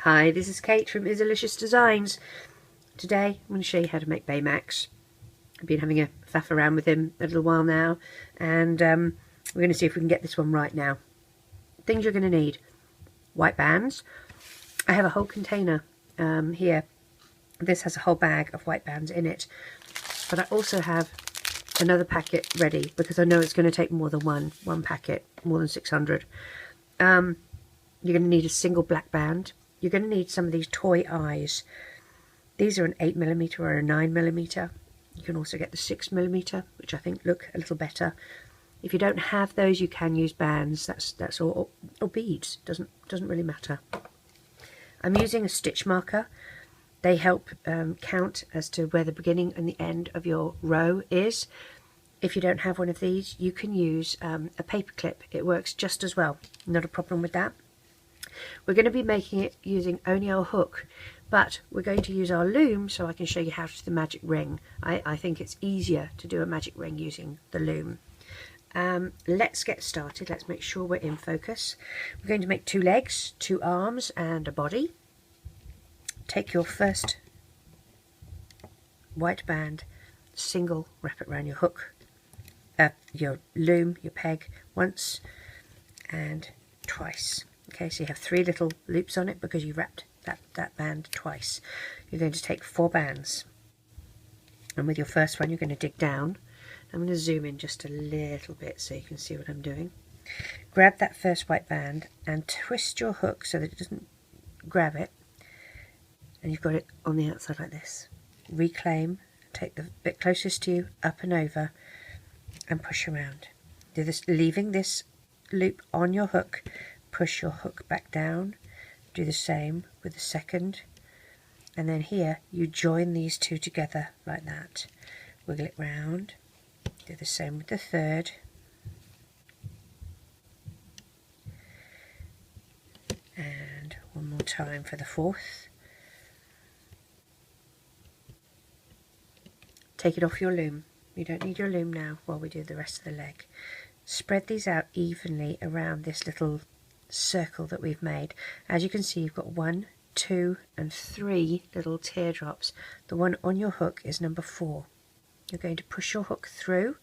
Hi, this is Kate from Izzalicious Designs. Today I'm going to show you how to make Baymax. I've been having a faff around with him a little while now, and we're going to see if we can get this one right now. Things you're going to need: white bands. I have a whole container here. This has a whole bag of white bands in it, but I also have another packet ready because I know it's going to take more than one packet, more than 600. You're going to need a single black band. You're going to need some of these toy eyes. These are an 8mm or a 9mm. You can also get the 6mm, which I think look a little better. If you don't have those, you can use bands. That's all, or beads. Doesn't really matter. I'm using a stitch marker. They help count as to where the beginning and the end of your row is. If you don't have one of these, you can use a paper clip. It works just as well. Not a problem with that. We're going to be making it using only our hook, but we're going to use our loom so I can show you how to do the magic ring. I think it's easier to do a magic ring using the loom. Let's get started. Let's make sure we're in focus. We're going to make 2 legs, 2 arms and a body. Take your first white band, single, wrap it around your hook, your loom, your peg, once and twice. Okay, so you have 3 little loops on it because you wrapped that band twice. You're going to take 4 bands, and with your first one you're going to dig down. I'm going to zoom in just a little bit so you can see what I'm doing. Grab that first white band and twist your hook so that it doesn't grab it, and you've got it on the outside like this. Reclaim, take the bit closest to you, up and over, and push around. Do this, leaving this loop on your hook. Push your hook back down. Do the same with the second, and then here you join these 2 together like that. Wiggle it round. Do the same with the third, and one more time for the fourth. Take it off your loom. You don't need your loom now while we do the rest of the leg. Spread these out evenly around this little circle that we've made. As you can see, you've got 1, 2 and 3 little teardrops. The one on your hook is number 4. You're going to push your hook through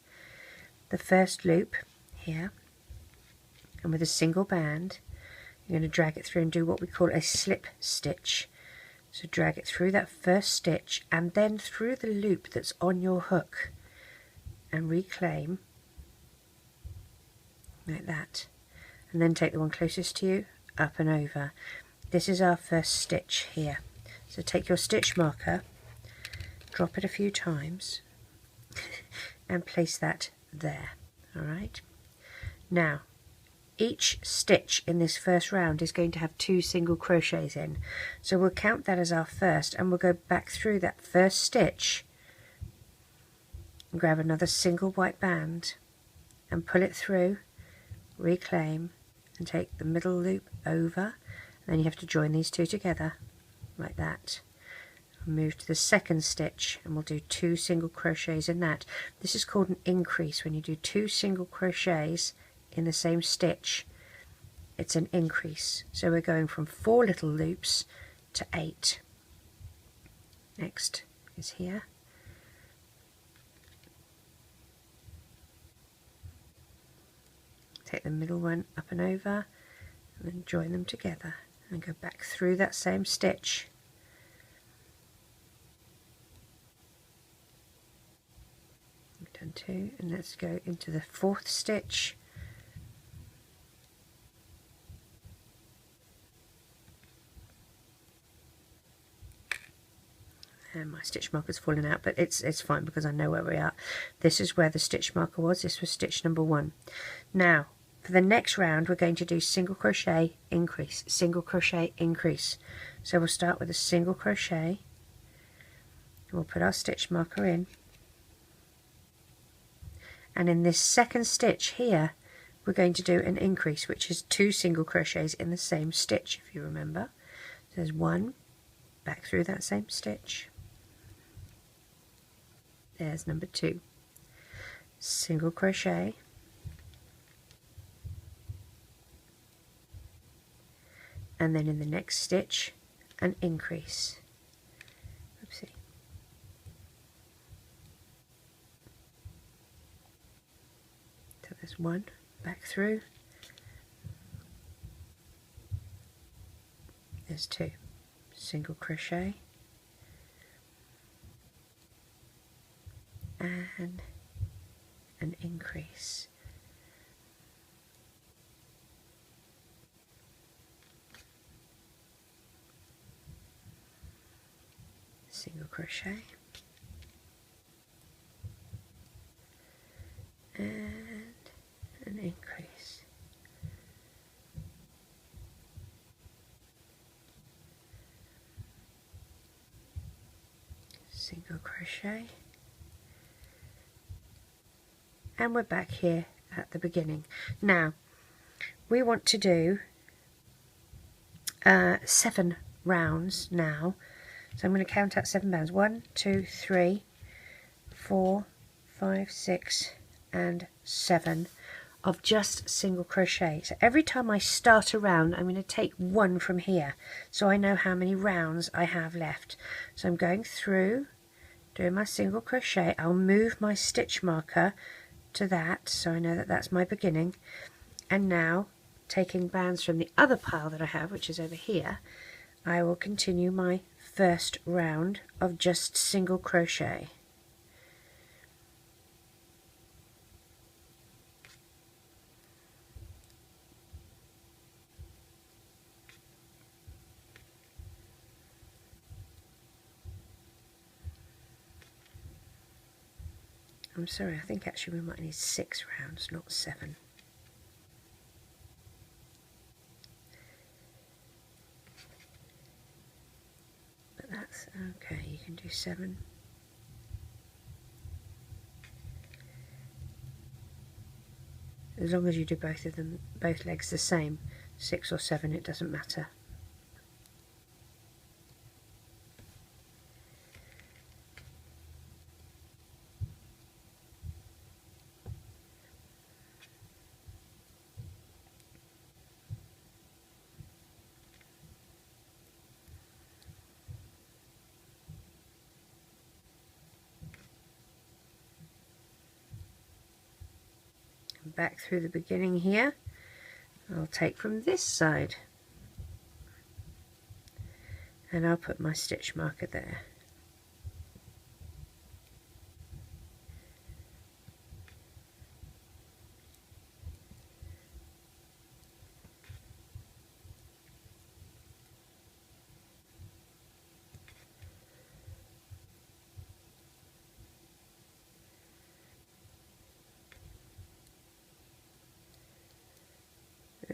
the first loop here, and with a single band you're going to drag it through and do what we call a slip stitch. So drag it through that first stitch and then through the loop that's on your hook and reclaim like that. And then take the one closest to you, up and over. This is our first stitch here. So take your stitch marker, drop it a few times and place that there. Alright. Now, each stitch in this first round is going to have 2 single crochets in. So we'll count that as our first, and we'll go back through that first stitch and grab another single white band and pull it through, reclaim, and take the middle loop over, and then you have to join these 2 together like that. Move to the second stitch and we'll do 2 single crochets in that. This is called an increase. When you do 2 single crochets in the same stitch, it's an increase. So we're going from 4 little loops to 8. Next is here. Take the middle one up and over and then join them together and go back through that same stitch. We've done 2, and let's go into the 4th stitch. And my stitch marker's fallen out, but it's fine because I know where we are. This is where the stitch marker was. This was stitch number 1. Now for the next round we're going to do single crochet, increase, single crochet, increase. So we'll start with a single crochet, we'll put our stitch marker in, and in this second stitch here we're going to do an increase, which is 2 single crochets in the same stitch, if you remember. So there's 1, back through that same stitch, there's number 2, single crochet, and then in the next stitch and increase. Oopsie. So there's one, back through, there's two, single crochet, and an increase. Single crochet, and an increase. Single crochet, and we're back here at the beginning. Now we want to do 7 rounds now, so I'm going to count out 7 rounds. 1, 2, 3, 4, 5, 6 and 7 of just single crochet. So every time I start a round, I'm going to take 1 from here, so I know how many rounds I have left. So I'm going through, doing my single crochet. I'll move my stitch marker to that, so I know that that's my beginning. And now, taking bands from the other pile that I have, which is over here, I will continue my first round of just single crochet. I'm sorry, I think actually we might need 6 rounds, not 7. But that's okay, you can do 7. As long as you do both of them, both legs the same, 6 or 7, it doesn't matter. Back through the beginning here, I'll take from this side and I'll put my stitch marker there.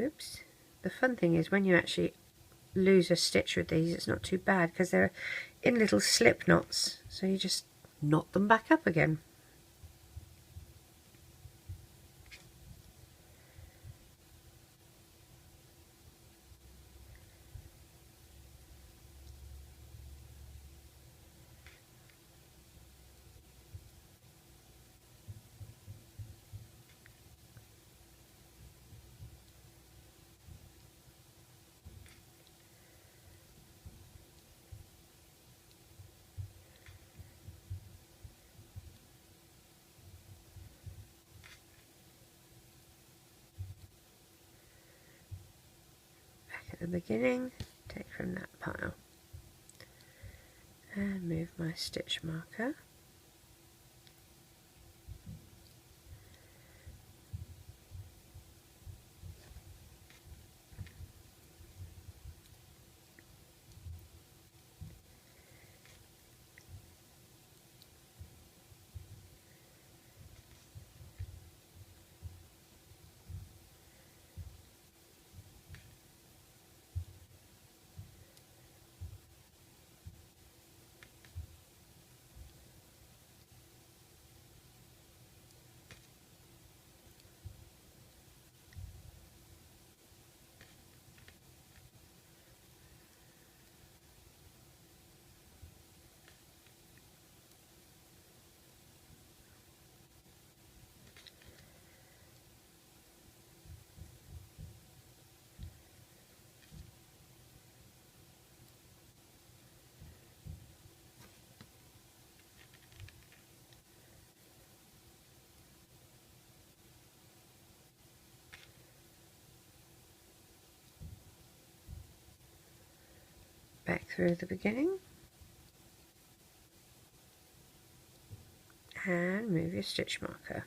Oops. The fun thing is when you actually lose a stitch with these, it's not too bad because they're in little slip knots, so you just knot them back up again. At the beginning, take from that pile and move my stitch marker. back through the beginning and move your stitch marker.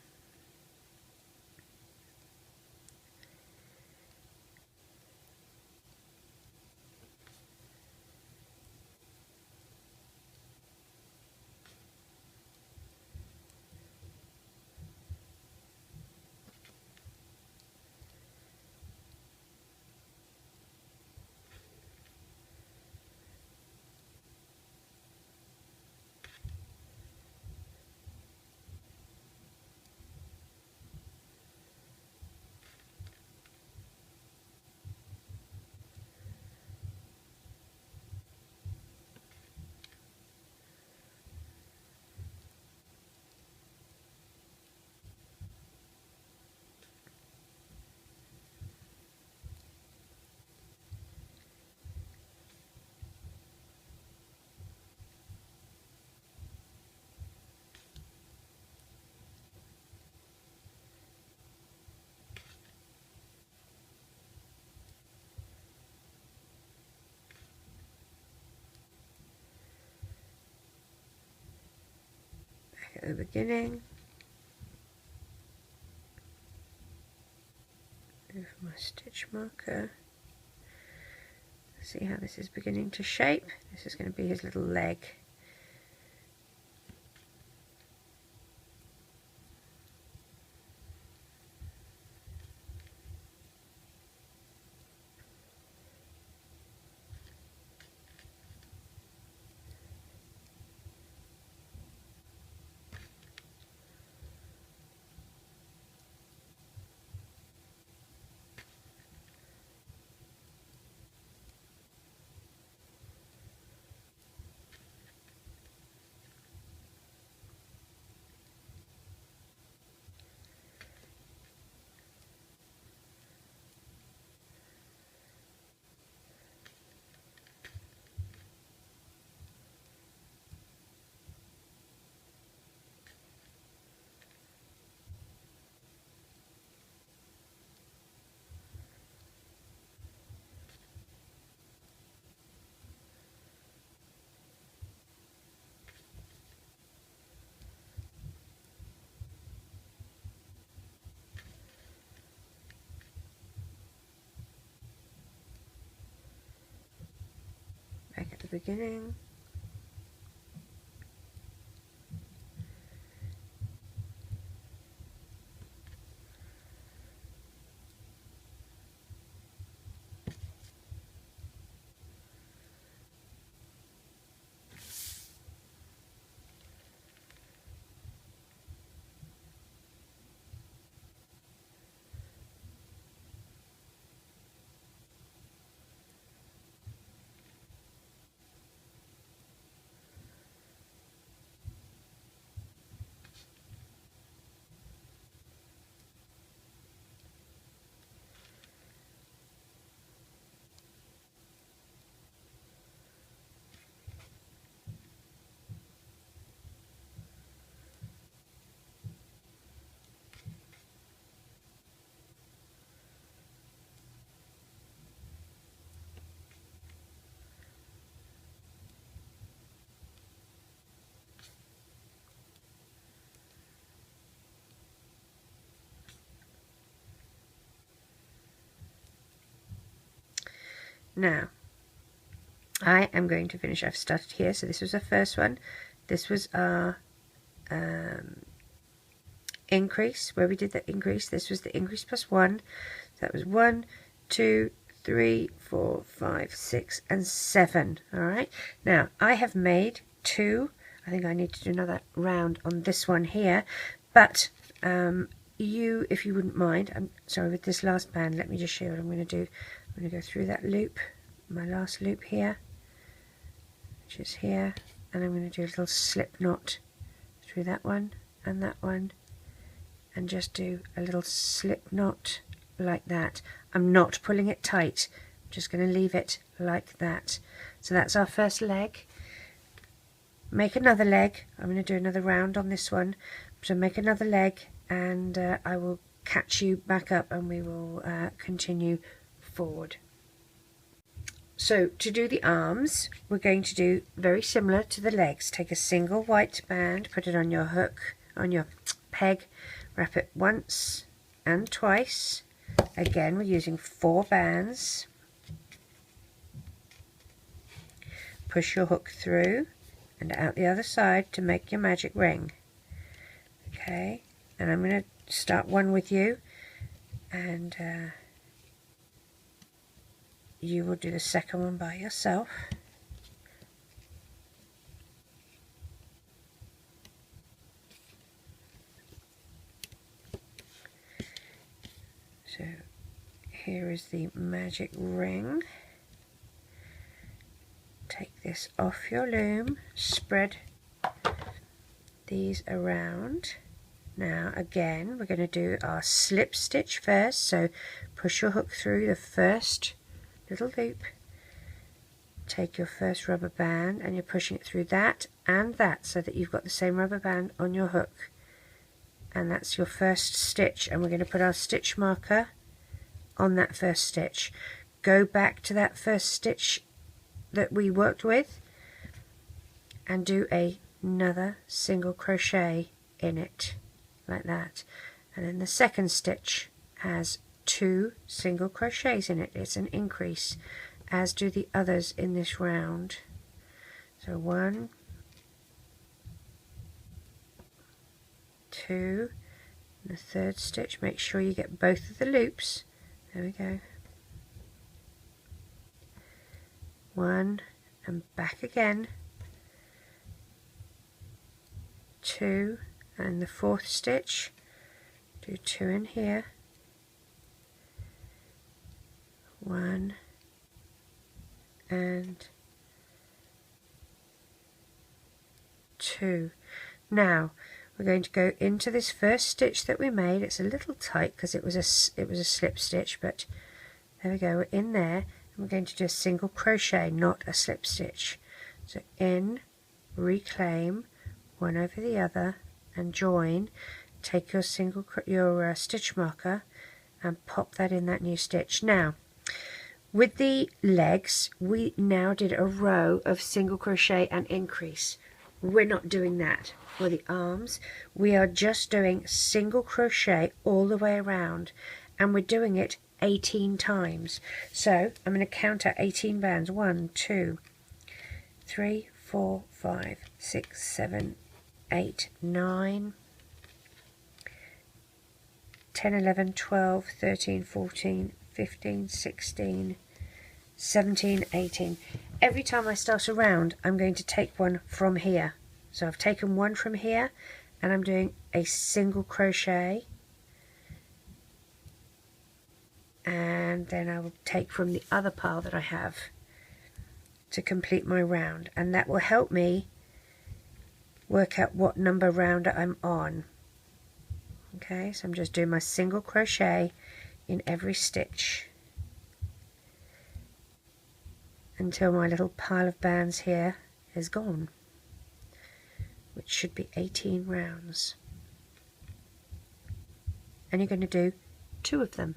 At the beginning, move my stitch marker. See how this is beginning to shape? This is going to be his little leg. Back at the beginning. Now, I am going to finish. I've started here, so this was our first one. This was our increase, where we did the increase. This was the increase plus 1. So that was 1, 2, 3, 4, 5, 6, and 7. All right. Now, I have made 2. I think I need to do another round on this one here, but you, if you wouldn't mind, I'm sorry, with this last band, let me just show you what I'm going to do. I'm going to go through that loop, my last loop here, which is here, and I'm going to do a little slip knot through that one, and just do a little slip knot like that. I'm not pulling it tight, I'm just going to leave it like that. So that's our first leg. Make another leg. I'm going to do another round on this one, so make another leg, and I will catch you back up and we will continue forward. So to do the arms, we're going to do very similar to the legs. Take a single white band, put it on your hook, on your peg, wrap it once and twice. Again, we're using 4 bands. Push your hook through and out the other side to make your magic ring. Okay, and I'm going to start one with you, and you will do the second one by yourself. So here is the magic ring. Take this off your loom, spread these around. Now again, we're going to do our slip stitch first, so push your hook through the first little loop, take your first rubber band and you're pushing it through that and that so that you've got the same rubber band on your hook, and that's your first stitch, and we're going to put our stitch marker on that first stitch. Go back to that first stitch that we worked with and do another single crochet in it like that, and then the second stitch has 2 single crochets in it. It's an increase, as do the others in this round. So 1, 2, and the third stitch, make sure you get both of the loops. There we go. 1 and back again, 2, and the 4th stitch, do 2 in here, 1 and 2. Now we're going to go into this first stitch that we made. It's a little tight because it was a slip stitch, but there we go, we're in there, and we're going to do a single crochet, not a slip stitch. So in, reclaim, one over the other and join. Take your stitch marker and pop that in that new stitch. Now with the legs, we now did a row of single crochet and increase. We're not doing that for the arms. We are just doing single crochet all the way around, and we're doing it 18 times. So I'm going to count out 18 bands. 1, 2, 3, 4, 5, 6, 7, 8, 9, 10, 11, 12, 13, 14, 15, 16, 17, 18. Every time I start a round, I'm going to take one from here. So I've taken one from here and I'm doing a single crochet, and then I will take from the other pile that I have to complete my round, and that will help me work out what number round I'm on. Okay, so I'm just doing my single crochet in every stitch until my little pile of bands here is gone, which should be 18 rounds. And you're going to do 2 of them.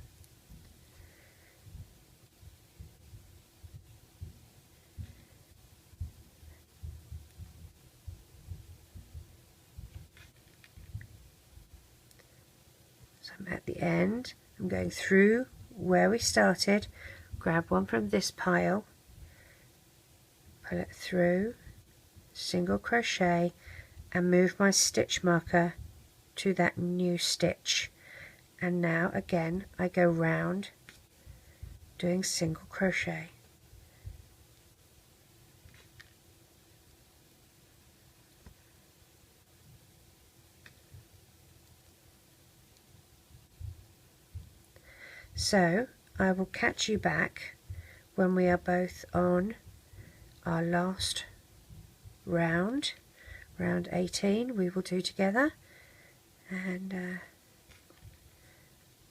So I'm at the end, I'm going through where we started, grab one from this pile, pull it through, single crochet, and move my stitch marker to that new stitch. And now again I go round doing single crochet. So I will catch you back when we are both on our last round, round 18 we will do together, and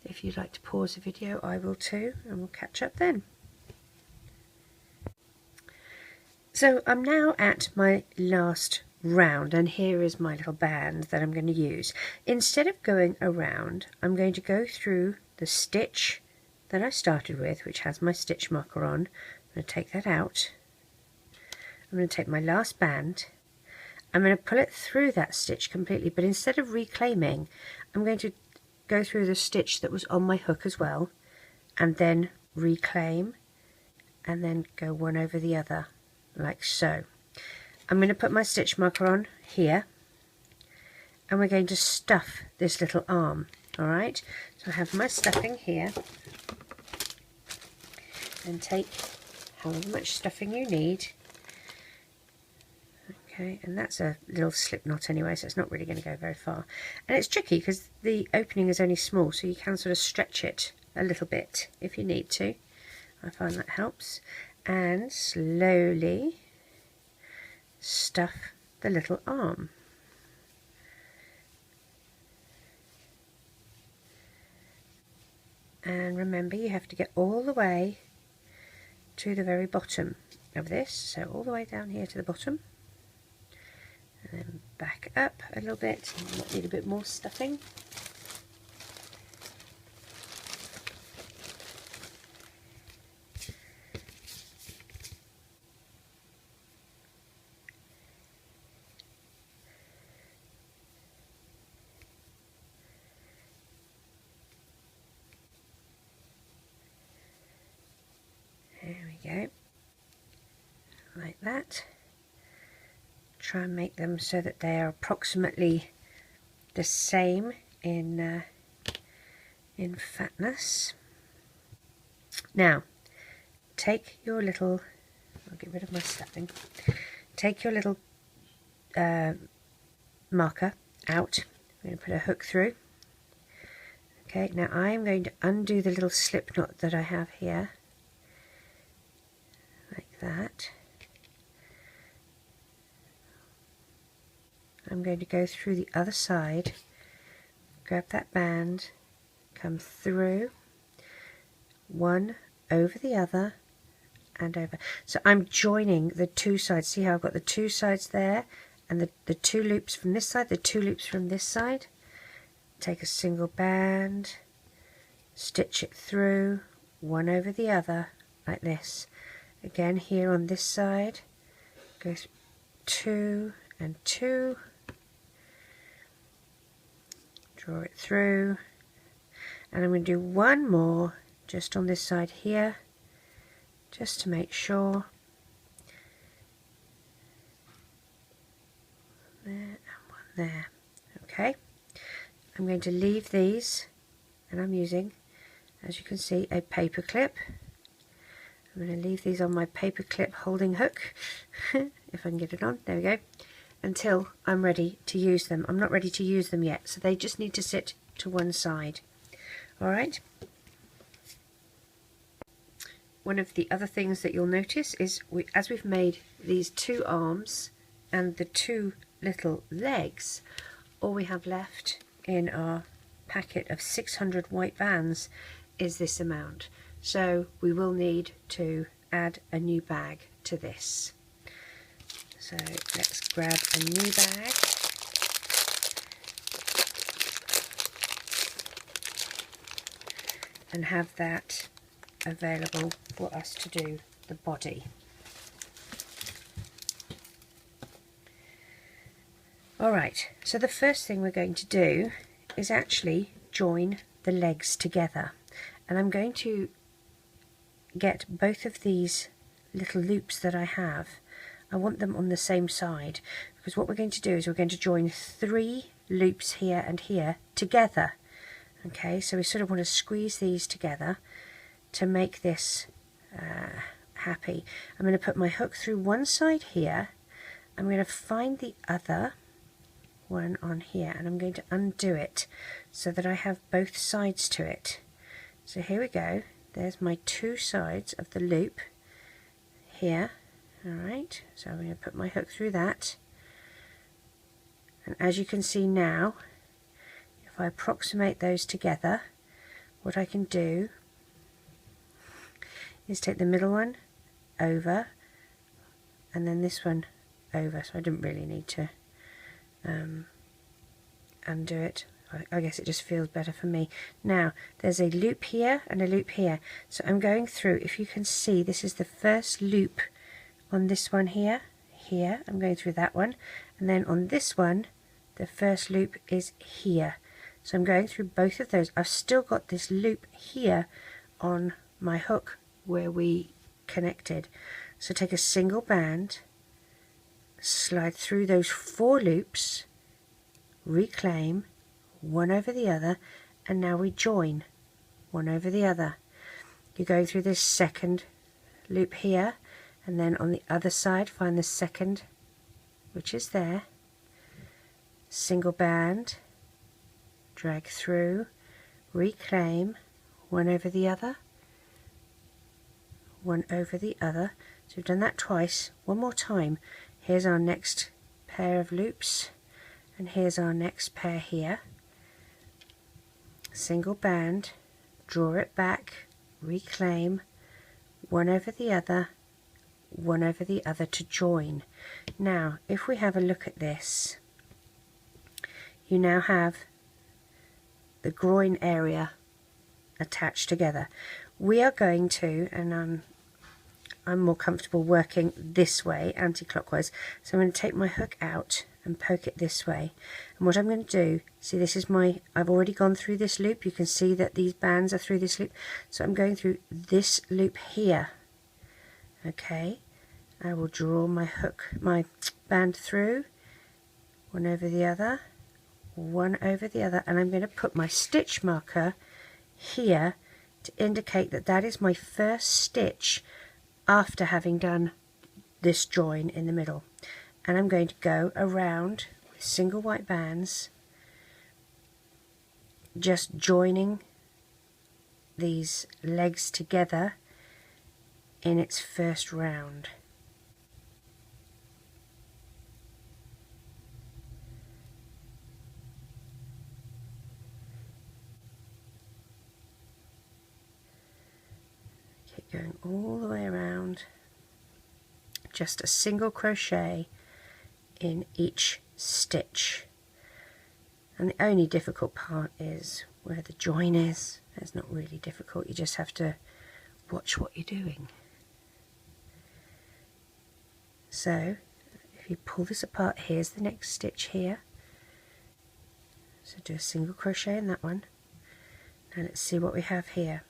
if you'd like to pause the video I will too, and we'll catch up then. So I'm now at my last round, and here is my little band that I'm going to use. Instead of going around, I'm going to go through the stitch that I started with, which has my stitch marker on, going to take that out. I'm going to take my last band. I'm going to pull it through that stitch completely, but instead of reclaiming, I'm going to go through the stitch that was on my hook as well, and then reclaim, and then go one over the other, like so. I'm going to put my stitch marker on here, and we're going to stuff this little arm. Alright, so I have my stuffing here, and take however much stuffing you need. Okay, and that's a little slip knot anyway, so it's not really going to go very far. And it's tricky because the opening is only small, so you can sort of stretch it a little bit if you need to. I find that helps. And slowly stuff the little arm. And remember, you have to get all the way to the very bottom of this, so all the way down here to the bottom, and then back up a little bit. You might need a bit more stuffing. There we go, like that. Try and make them so that they are approximately the same in fatness. Now, take your little, I'll get rid of my stuffing, take your little marker out. I'm going to put a hook through. Okay, now I am going to undo the little slip knot that I have here, like that. I'm going to go through the other side, grab that band, come through, one over the other, and over. So I'm joining the two sides. See how I've got the two sides there, and the two loops from this side, the two loops from this side. Take a single band, stitch it through, one over the other, like this. Again here on this side, go two and two, draw it through, and I'm going to do one more just on this side here, just to make sure. There and one there. Okay, I'm going to leave these, and I'm using, as you can see, a paper clip. I'm going to leave these on my paper clip holding hook, if I can get it on, there we go, until I'm ready to use them. I'm not ready to use them yet, so they just need to sit to one side. Alright. One of the other things that you'll notice is as we've made these two arms and the two little legs, all we have left in our packet of 600 white bands is this amount. So we will need to add a new bag to this. So let's grab a new bag. And have that available for us to do the body. Alright, so the first thing we're going to do is actually join the legs together. And I'm going to get both of these little loops that I have, I want them on the same side, because what we're going to do is we're going to join 3 loops here and here together. Okay, so we sort of want to squeeze these together to make this happy. I'm going to put my hook through one side here. I'm going to find the other one on here, and I'm going to undo it so that I have both sides to it. So here we go. There's my 2 sides of the loop here. Alright, so I'm going to put my hook through that. And as you can see now, if I approximate those together, what I can do is take the middle one over, and then this one over. So I didn't really need to undo it. I guess it just feels better for me. Now there's a loop here and a loop here, so I'm going through, if you can see, this is the first loop on this one here. I'm going through that one, and then on this one the first loop is here, so I'm going through both of those. I've still got this loop here on my hook where we connected, so take a single band, slide through those 4 loops, reclaim, one over the other, and now we join one over the other. You're going through this second loop here, and then on the other side find the second, which is there, single band, drag through, reclaim, one over the other, one over the other. So we've done that twice. One more time. Here's our next pair of loops, and here's our next pair here. Single band, draw it back, reclaim, one over the other, one over the other to join. Now if we have a look at this, you now have the groin area attached together. We are going to, and I'm more comfortable working this way, anti-clockwise, so I'm going to take my hook out and poke it this way, and what I'm going to do, see, this is my, I've already gone through this loop, you can see that these bands are through this loop, so I'm going through this loop here. Okay, I will draw my hook, my band through, one over the other, one over the other, and I'm going to put my stitch marker here to indicate that that is my first stitch after having done this join in the middle. And I'm going to go around with single white bands, just joining these legs together in its first round. Keep going all the way around, just a single crochet in each stitch, and the only difficult part is where the join is. It's not really difficult, you just have to watch what you're doing. So if you pull this apart, here's the next stitch here, so do a single crochet in that one. Now let's see what we have here.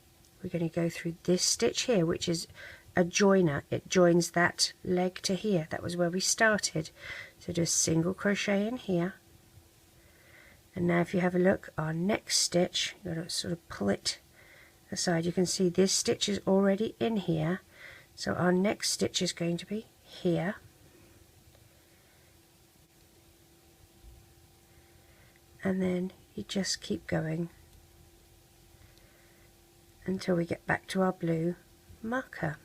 We're going to go through this stitch here, which is a joiner. It joins that leg to here. That was where we started. So do a single crochet in here, and now if you have a look, our next stitch, you've got to sort of pull it aside. You can see this stitch is already in here, so our next stitch is going to be here, and then you just keep going until we get back to our blue marker.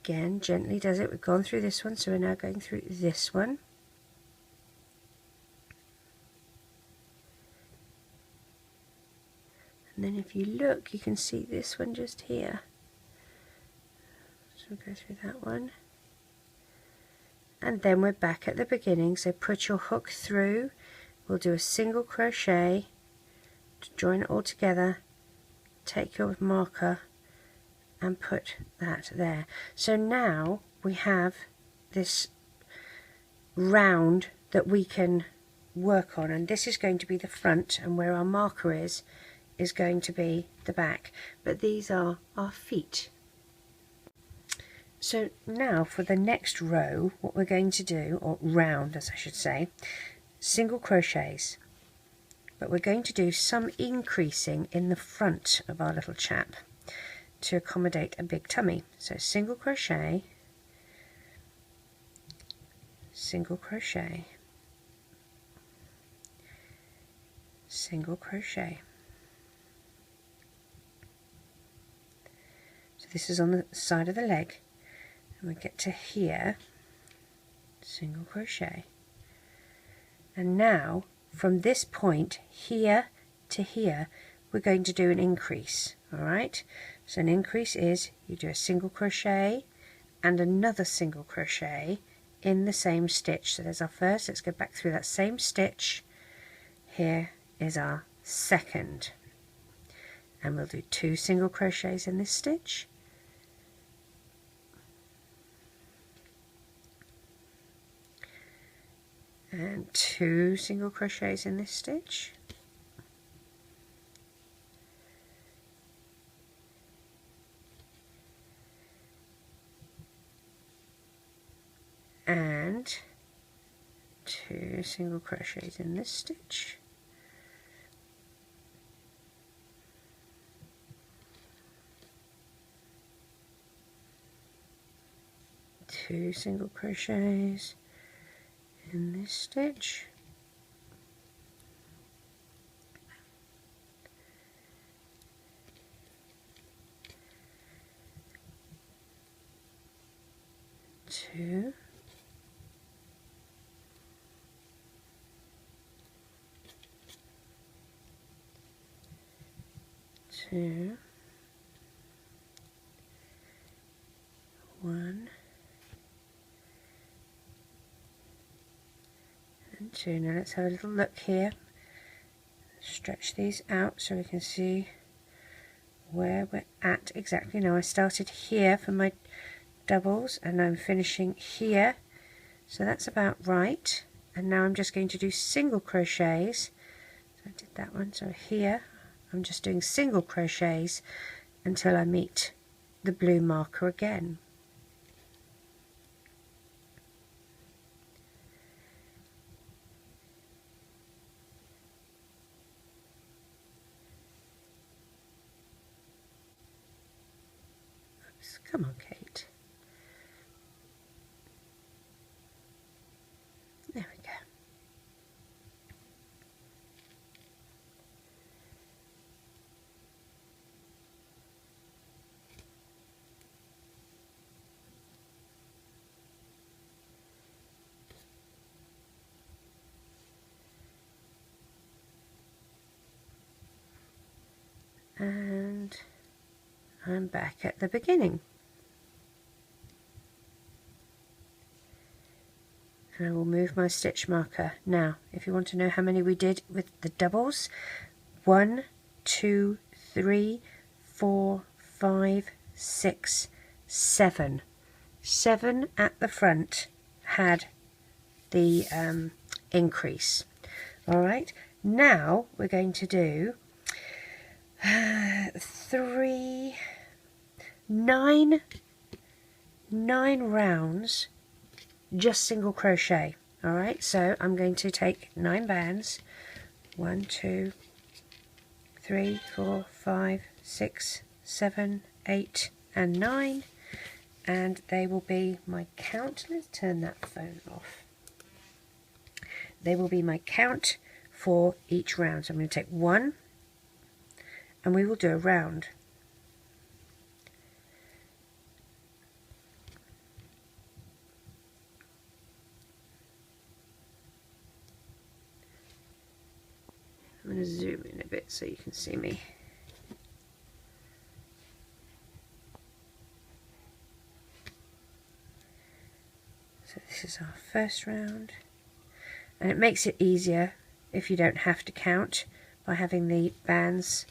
Again, gently does it. We've gone through this one, so we're now going through this one. And then if you look, you can see this one just here. So we'll go through that one. And then we're back at the beginning, so put your hook through. We'll do a single crochet to join it all together. Take your marker and put that there. So now we have this round that we can work on, and this is going to be the front, and where our marker is going to be the back, but these are our feet. So now for the next row, what we're going to do, or round as I should say, single crochets, but we're going to do some increasing in the front of our little chap to accommodate a big tummy. So single crochet, single crochet, single crochet. So this is on the side of the leg, and we get to here, single crochet. And now from this point here to here we're going to do an increase. Alright, so an increase is you do a single crochet and another single crochet in the same stitch. So there's our first. Let's go back through that same stitch. Here is our second, and we'll do 2 single crochets in this stitch, and 2 single crochets in this stitch, and 2 single crochets in this stitch, two single crochets in this stitch, two, two, one, and 2. Now let's have a little look here. Stretch these out so we can see where we're at exactly. Now I started here for my doubles and I'm finishing here, so that's about right. And now I'm just going to do single crochets. So I did that one, so here I'm just doing single crochets until I meet the blue marker again. Oops, come on, Kate. There we go. And I'm back at the beginning. And I will move my stitch marker. Now, if you want to know how many we did with the doubles, 1, 2, 3, 4, 5, 6, 7. 7 at the front had the increase. Alright, now we're going to do 9 rounds just single crochet. Alright, so I'm going to take 9 bands, 1, 2, 3, 4, 5, 6, 7, 8 and 9, and they will be my count. Let's turn that phone off. They will be my count for each round. So I'm going to take 1 and we will do a round. I'm going to zoom in a bit so you can see me. So this is our first round, and it makes it easier if you don't have to count by having the bands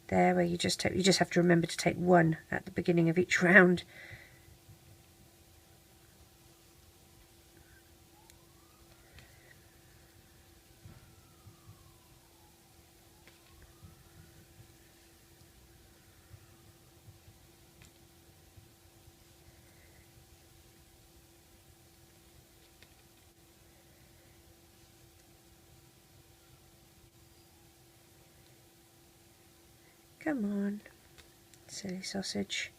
there, where you just have to remember to take 1 at the beginning of each round. Come on, silly sausage.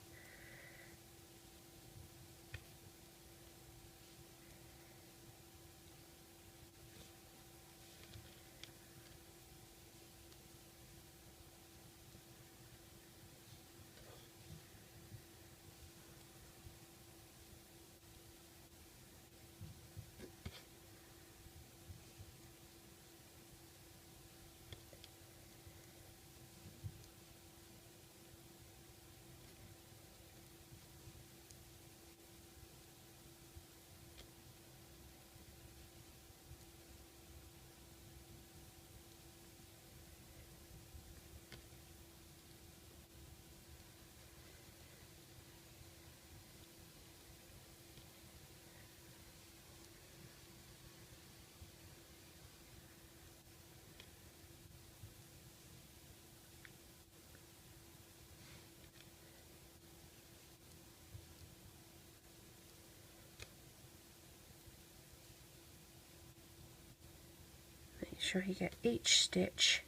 sure you get each stitch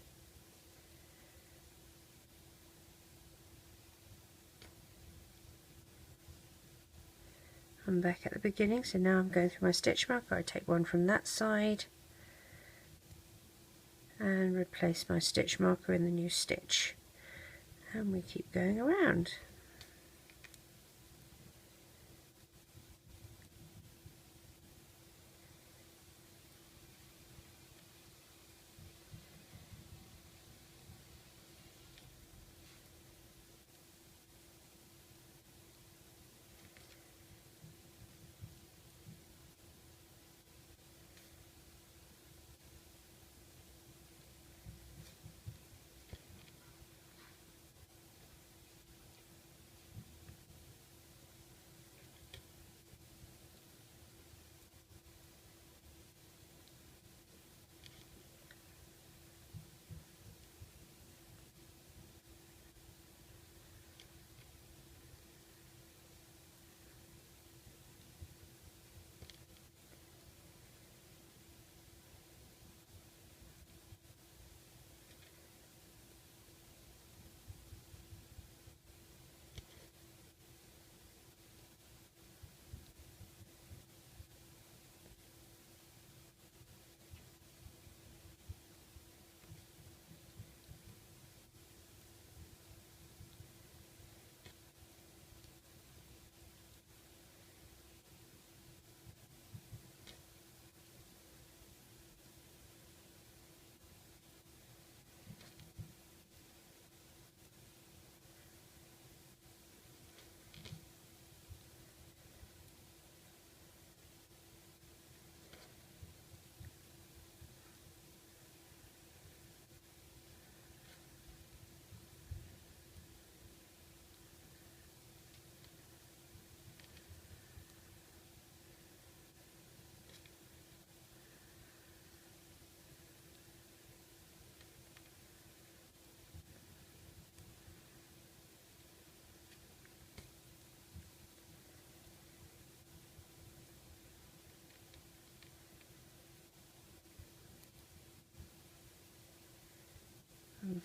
I'm back at the beginning. So now I'm going through my stitch marker. I take one from that side and replace my stitch marker in the new stitch, and we keep going around.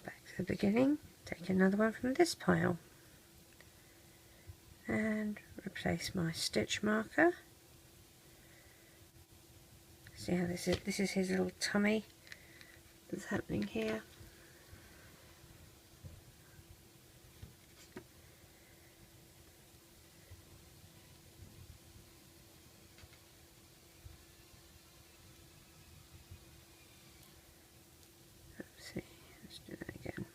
Back to the beginning, take another one from this pile and replace my stitch marker. See how this is his little tummy that's happening here. Let's see, let's do that again.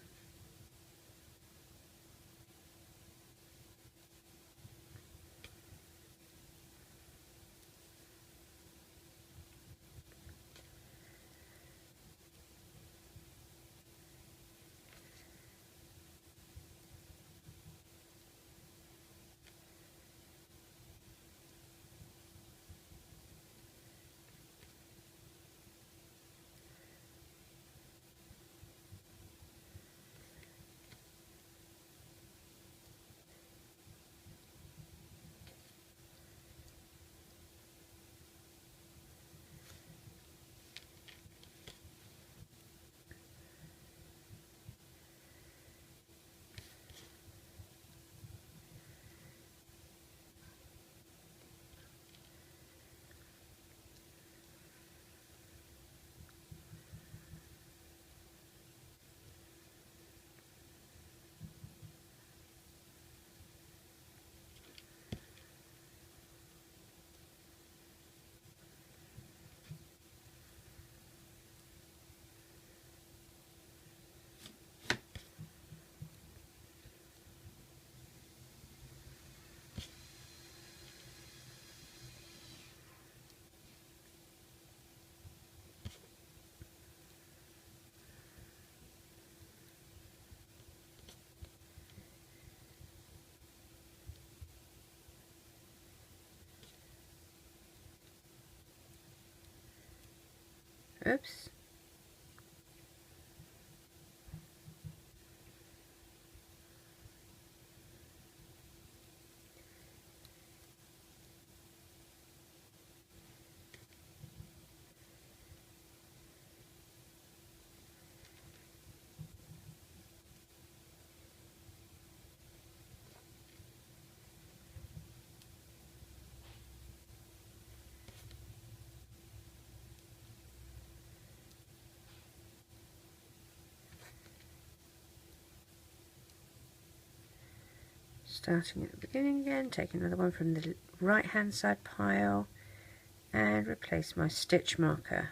Oops. Starting at the beginning again, take another one from the right hand side pile and replace my stitch marker.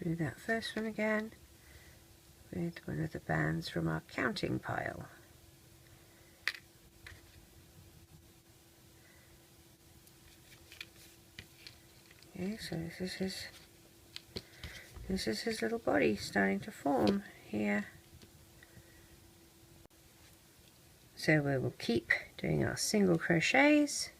Through that first one again with one of the bands from our counting pile. Okay, so this is his little body starting to form here. So we will keep doing our single crochets.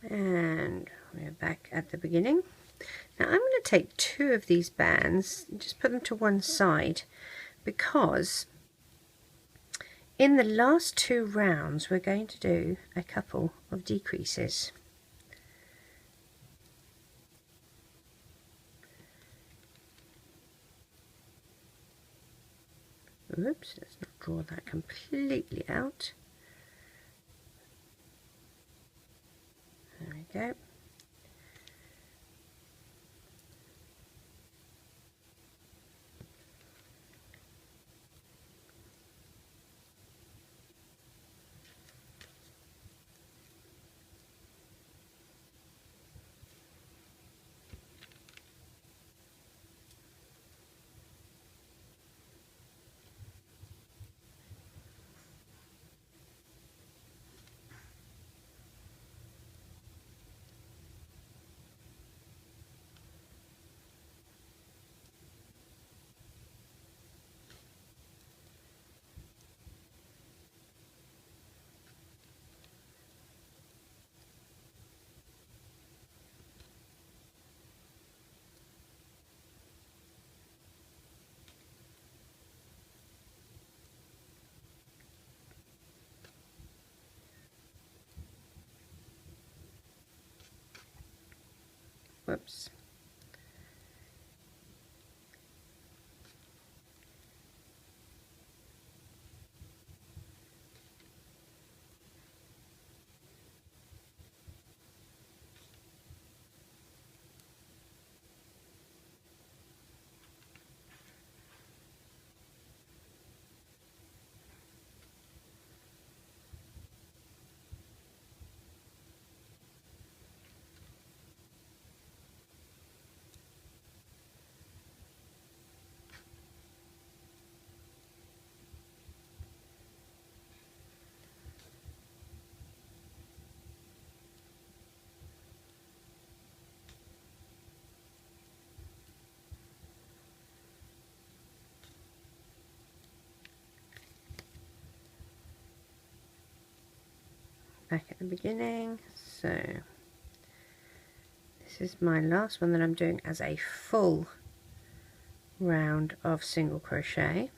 And we're back at the beginning. Now I'm going to take 2 of these bands and just put them to one side, because in the last 2 rounds we're going to do a couple of decreases. Oops, let's not draw that completely out. There we go. Whoops. Back at the beginning. So this is my last one that I'm doing as a full round of single crochet.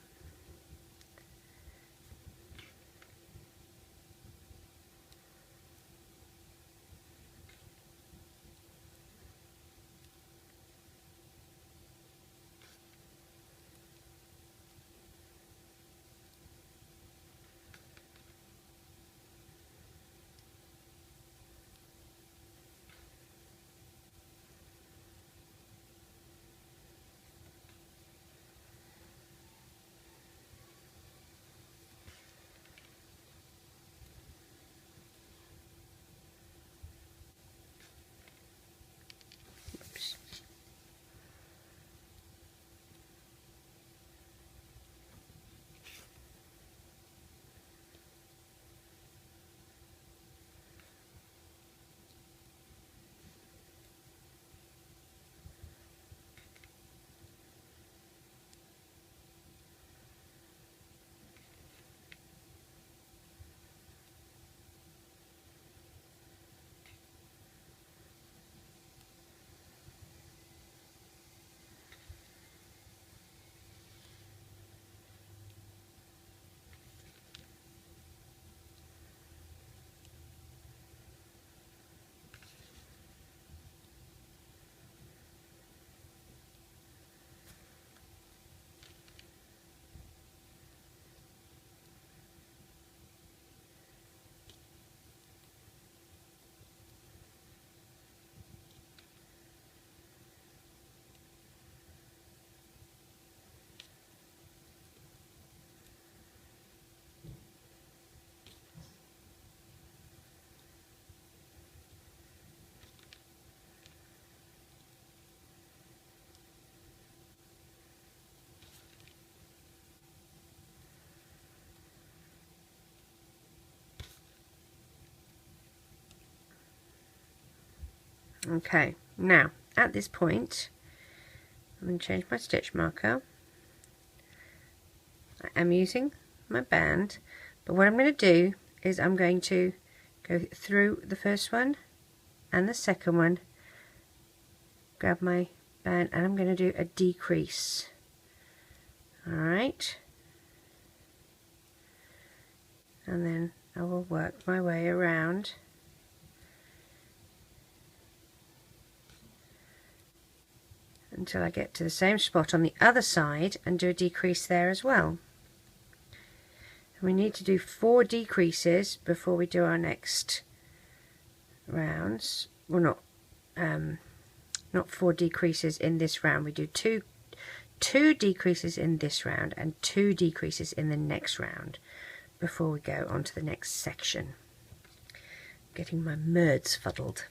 Okay, now at this point I'm going to change my stitch marker. I am using my band, but what I'm going to do is I'm going to go through the first one and the second one, grab my band, and I'm going to do a decrease. Alright, and then I will work my way around until I get to the same spot on the other side and do a decrease there as well. And we need to do 4 decreases before we do our next rounds. Well, not 4 decreases in this round. We do two decreases in this round and 2 decreases in the next round before we go on to the next section. Getting my merds fuddled.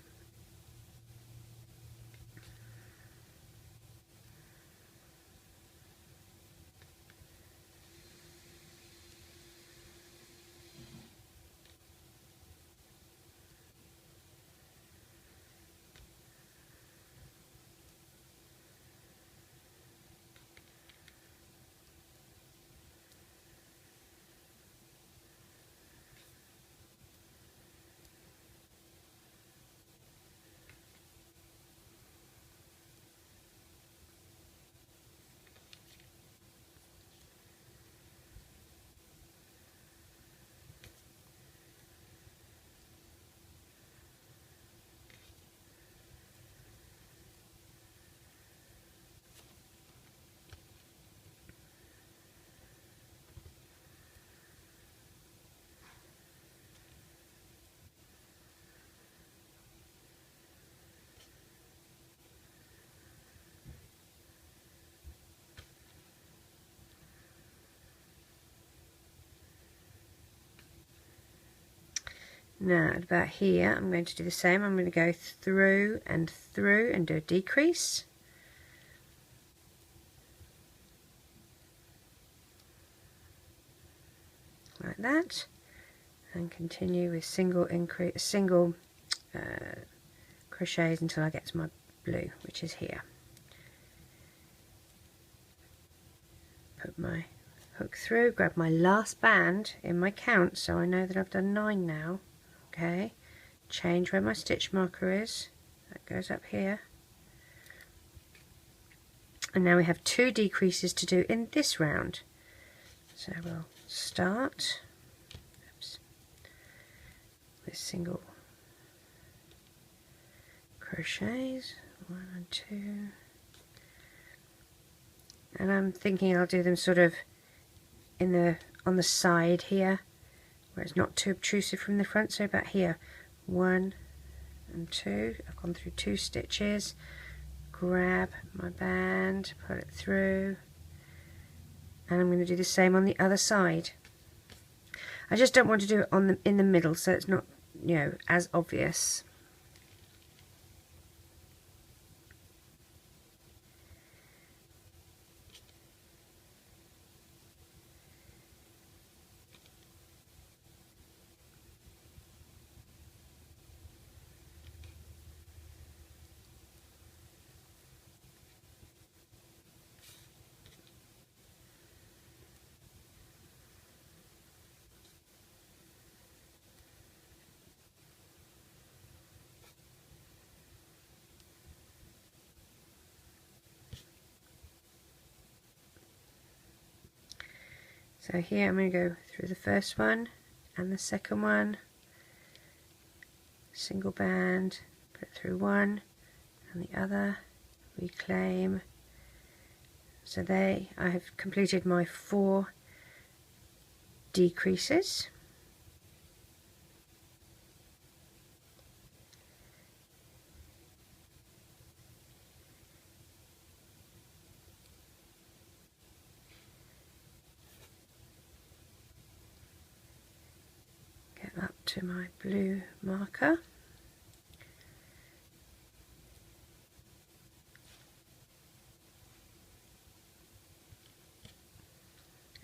Now at about here I'm going to do the same. I'm going to go through and do a decrease. Like that, and continue with single crochets until I get to my blue, which is here. Put my hook through, grab my last band in my count so I know that I've done 9 now. Okay, change where my stitch marker is, that goes up here, and now we have 2 decreases to do in this round. So we'll start with single crochets, 1 and 2, and I'm thinking I'll do them sort of on the side here, where it's not too obtrusive from the front, so about here, 1 and 2, I've gone through 2 stitches, grab my band, put it through, and I'm going to do the same on the other side. I just don't want to do it in the middle so it's not, you know, as obvious. So here I'm going to go through the first one and the second one, single band, put through one and the other, reclaim. So I have completed my 4 decreases. Up to my blue marker,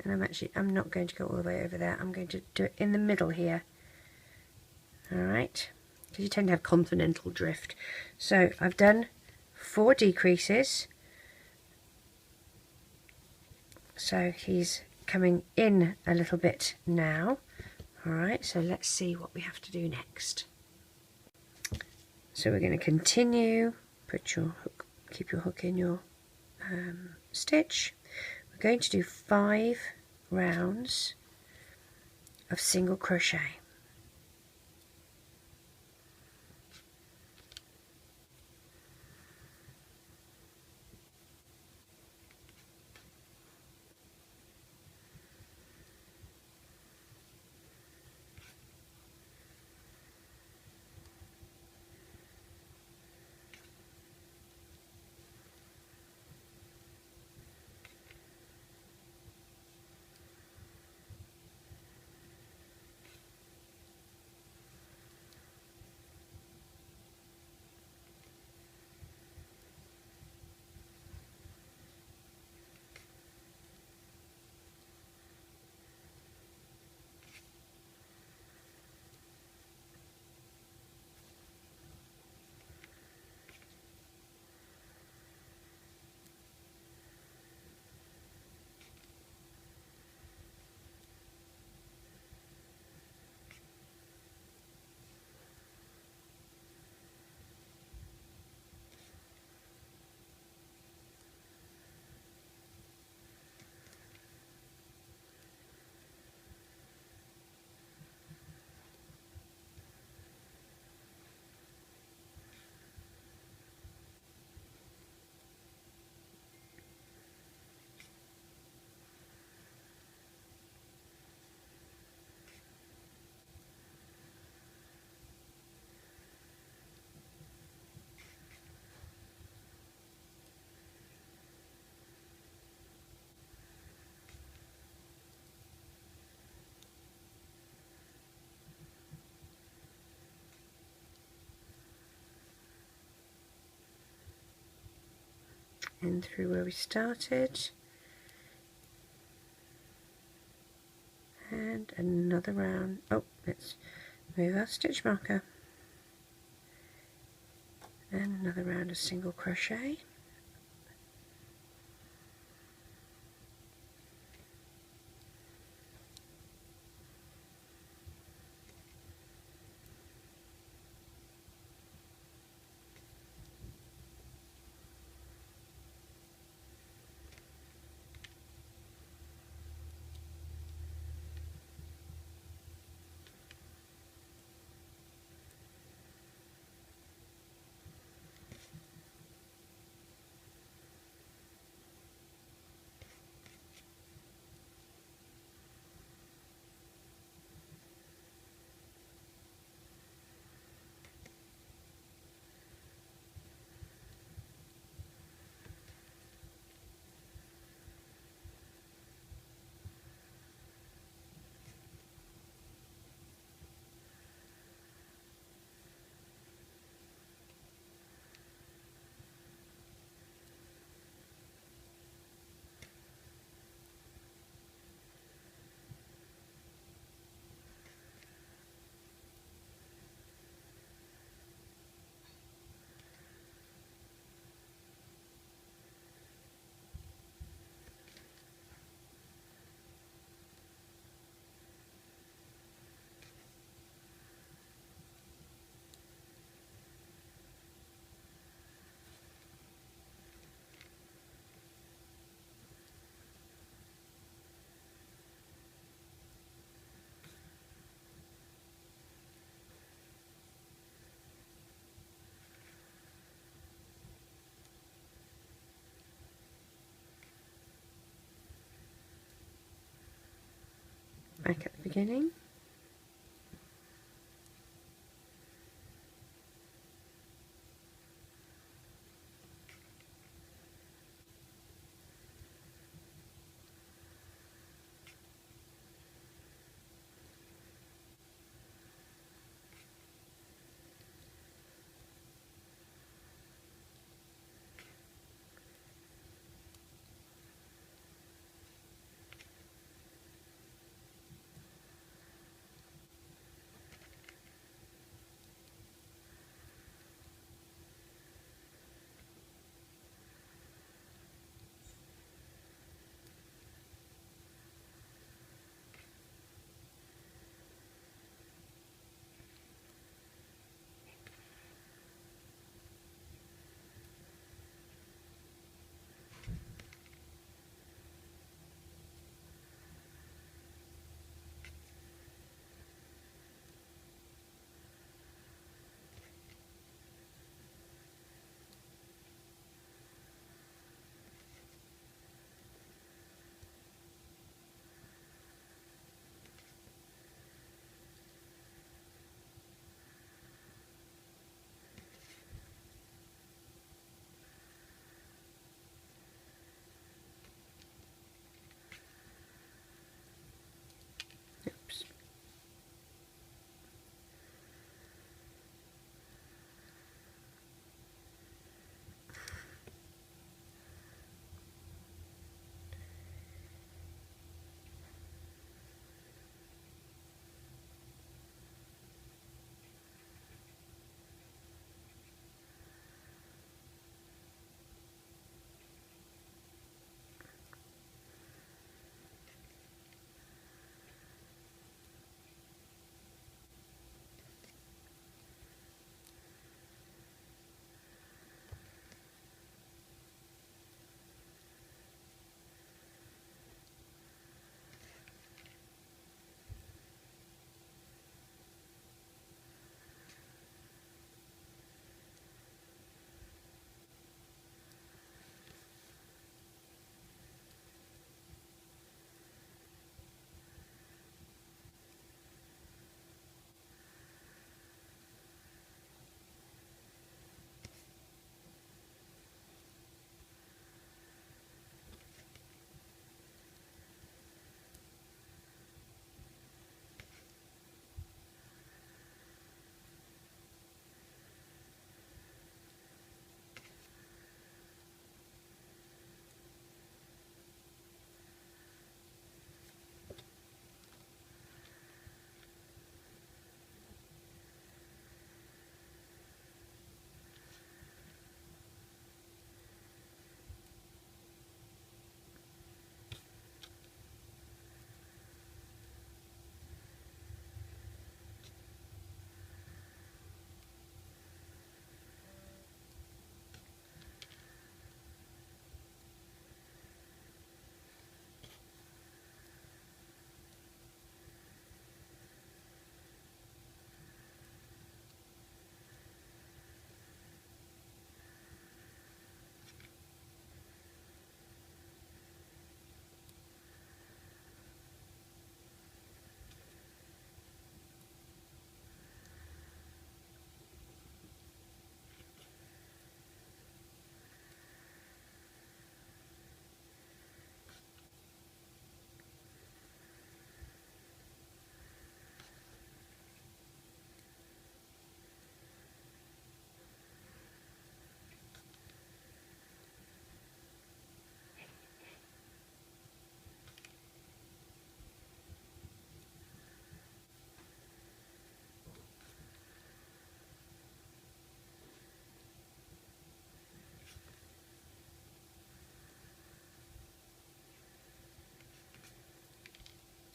and I'm not going to go all the way over there. I'm going to do it in the middle here. Alright, because you tend to have continental drift. So I've done 4 decreases, so he's coming in a little bit now. Alright, so let's see what we have to do next. So we're going to continue, put your hook, keep your hook in your stitch. We're going to do 5 rounds of single crochet. In through where we started, and another round. Oh, let's move our stitch marker, and another round of single crochet. Back at the beginning.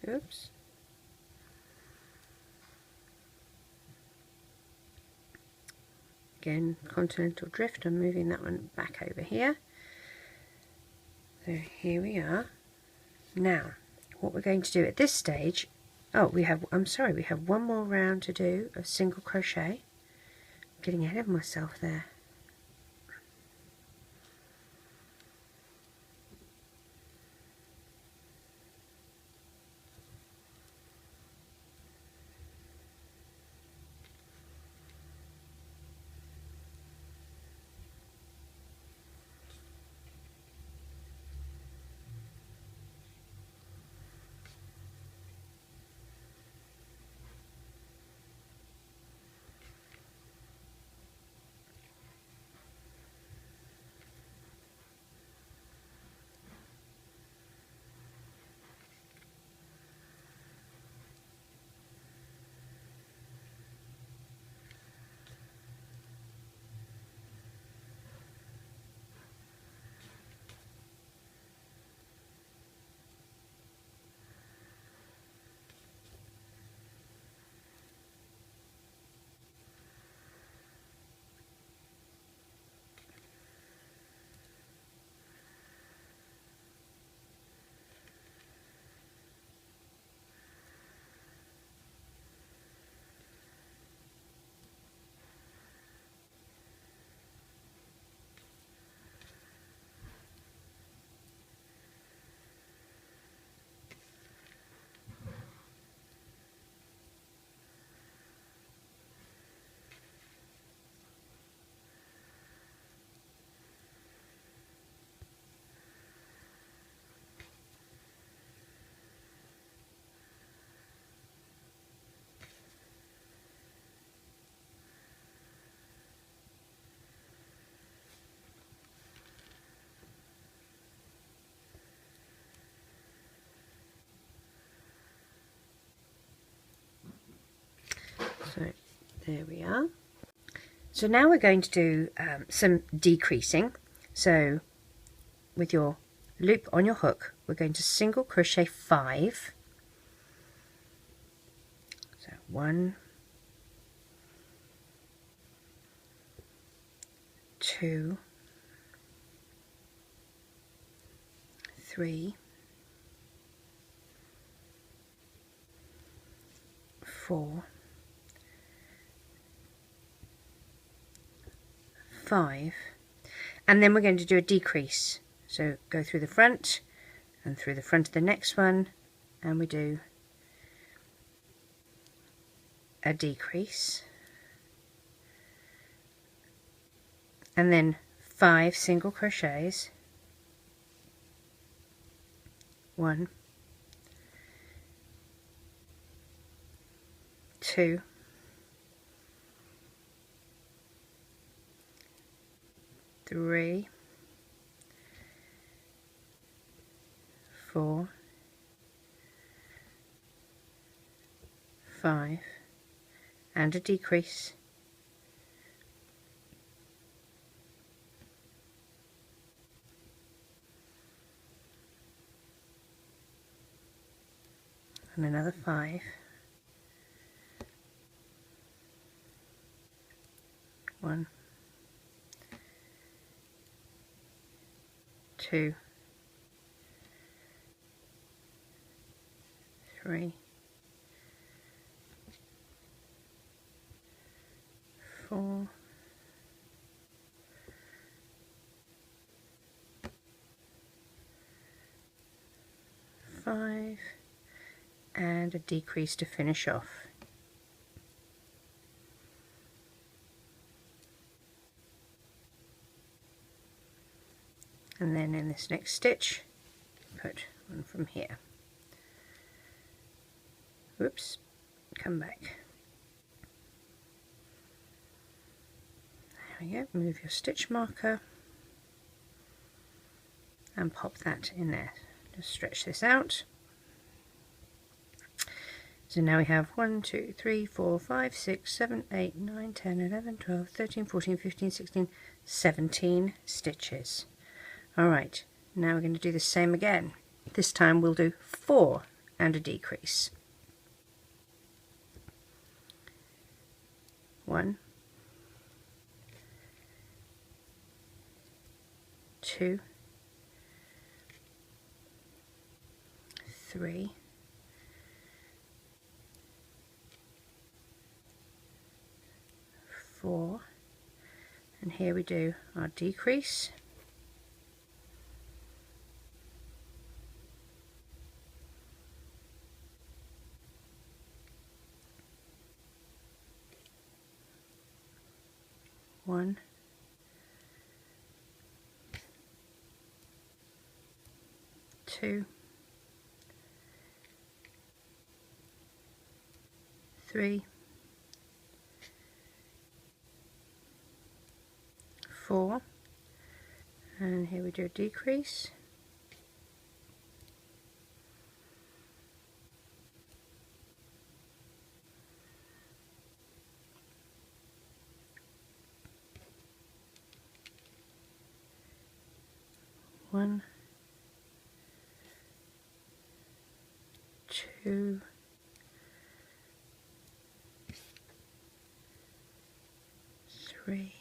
Oops. Again, continental drift. I'm moving that one back over here. So here we are. Now, what we're going to do at this stage, oh, we have one more round to do of single crochet. I'm getting ahead of myself there. So there we are. So now we're going to do some decreasing. So with your loop on your hook, we're going to single crochet 5. So 1, 2, 3, 4, 5, and then we're going to do a decrease. So go through the front and through the front of the next one, and we do a decrease, and then 5 single crochets, 1, 2, 3, 4, 5, and a decrease, and another 5, 1, 2, 3, 4, 5, and a decrease to finish off. And then in this next stitch, put one from here. Whoops, come back. There we go, move your stitch marker and pop that in there. Just stretch this out. So now we have 1, 2, 3, 4, 5, 6, 7, 8, 9, 10, 11, 12, 13, 14, 15, 16, 17 stitches. Alright, now we're going to do the same again. This time we'll do 4 and a decrease. 1, 2, 3, 4, and here we do our decrease, 1, 2, 3, 4, and here we do a decrease, 1, 2, 3,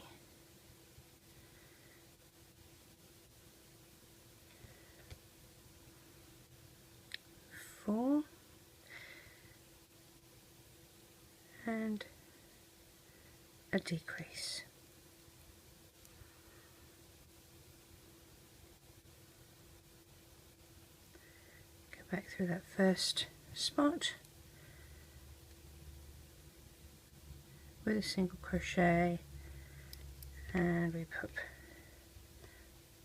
4, and a decrease. Go back through that first spot with a single crochet, and we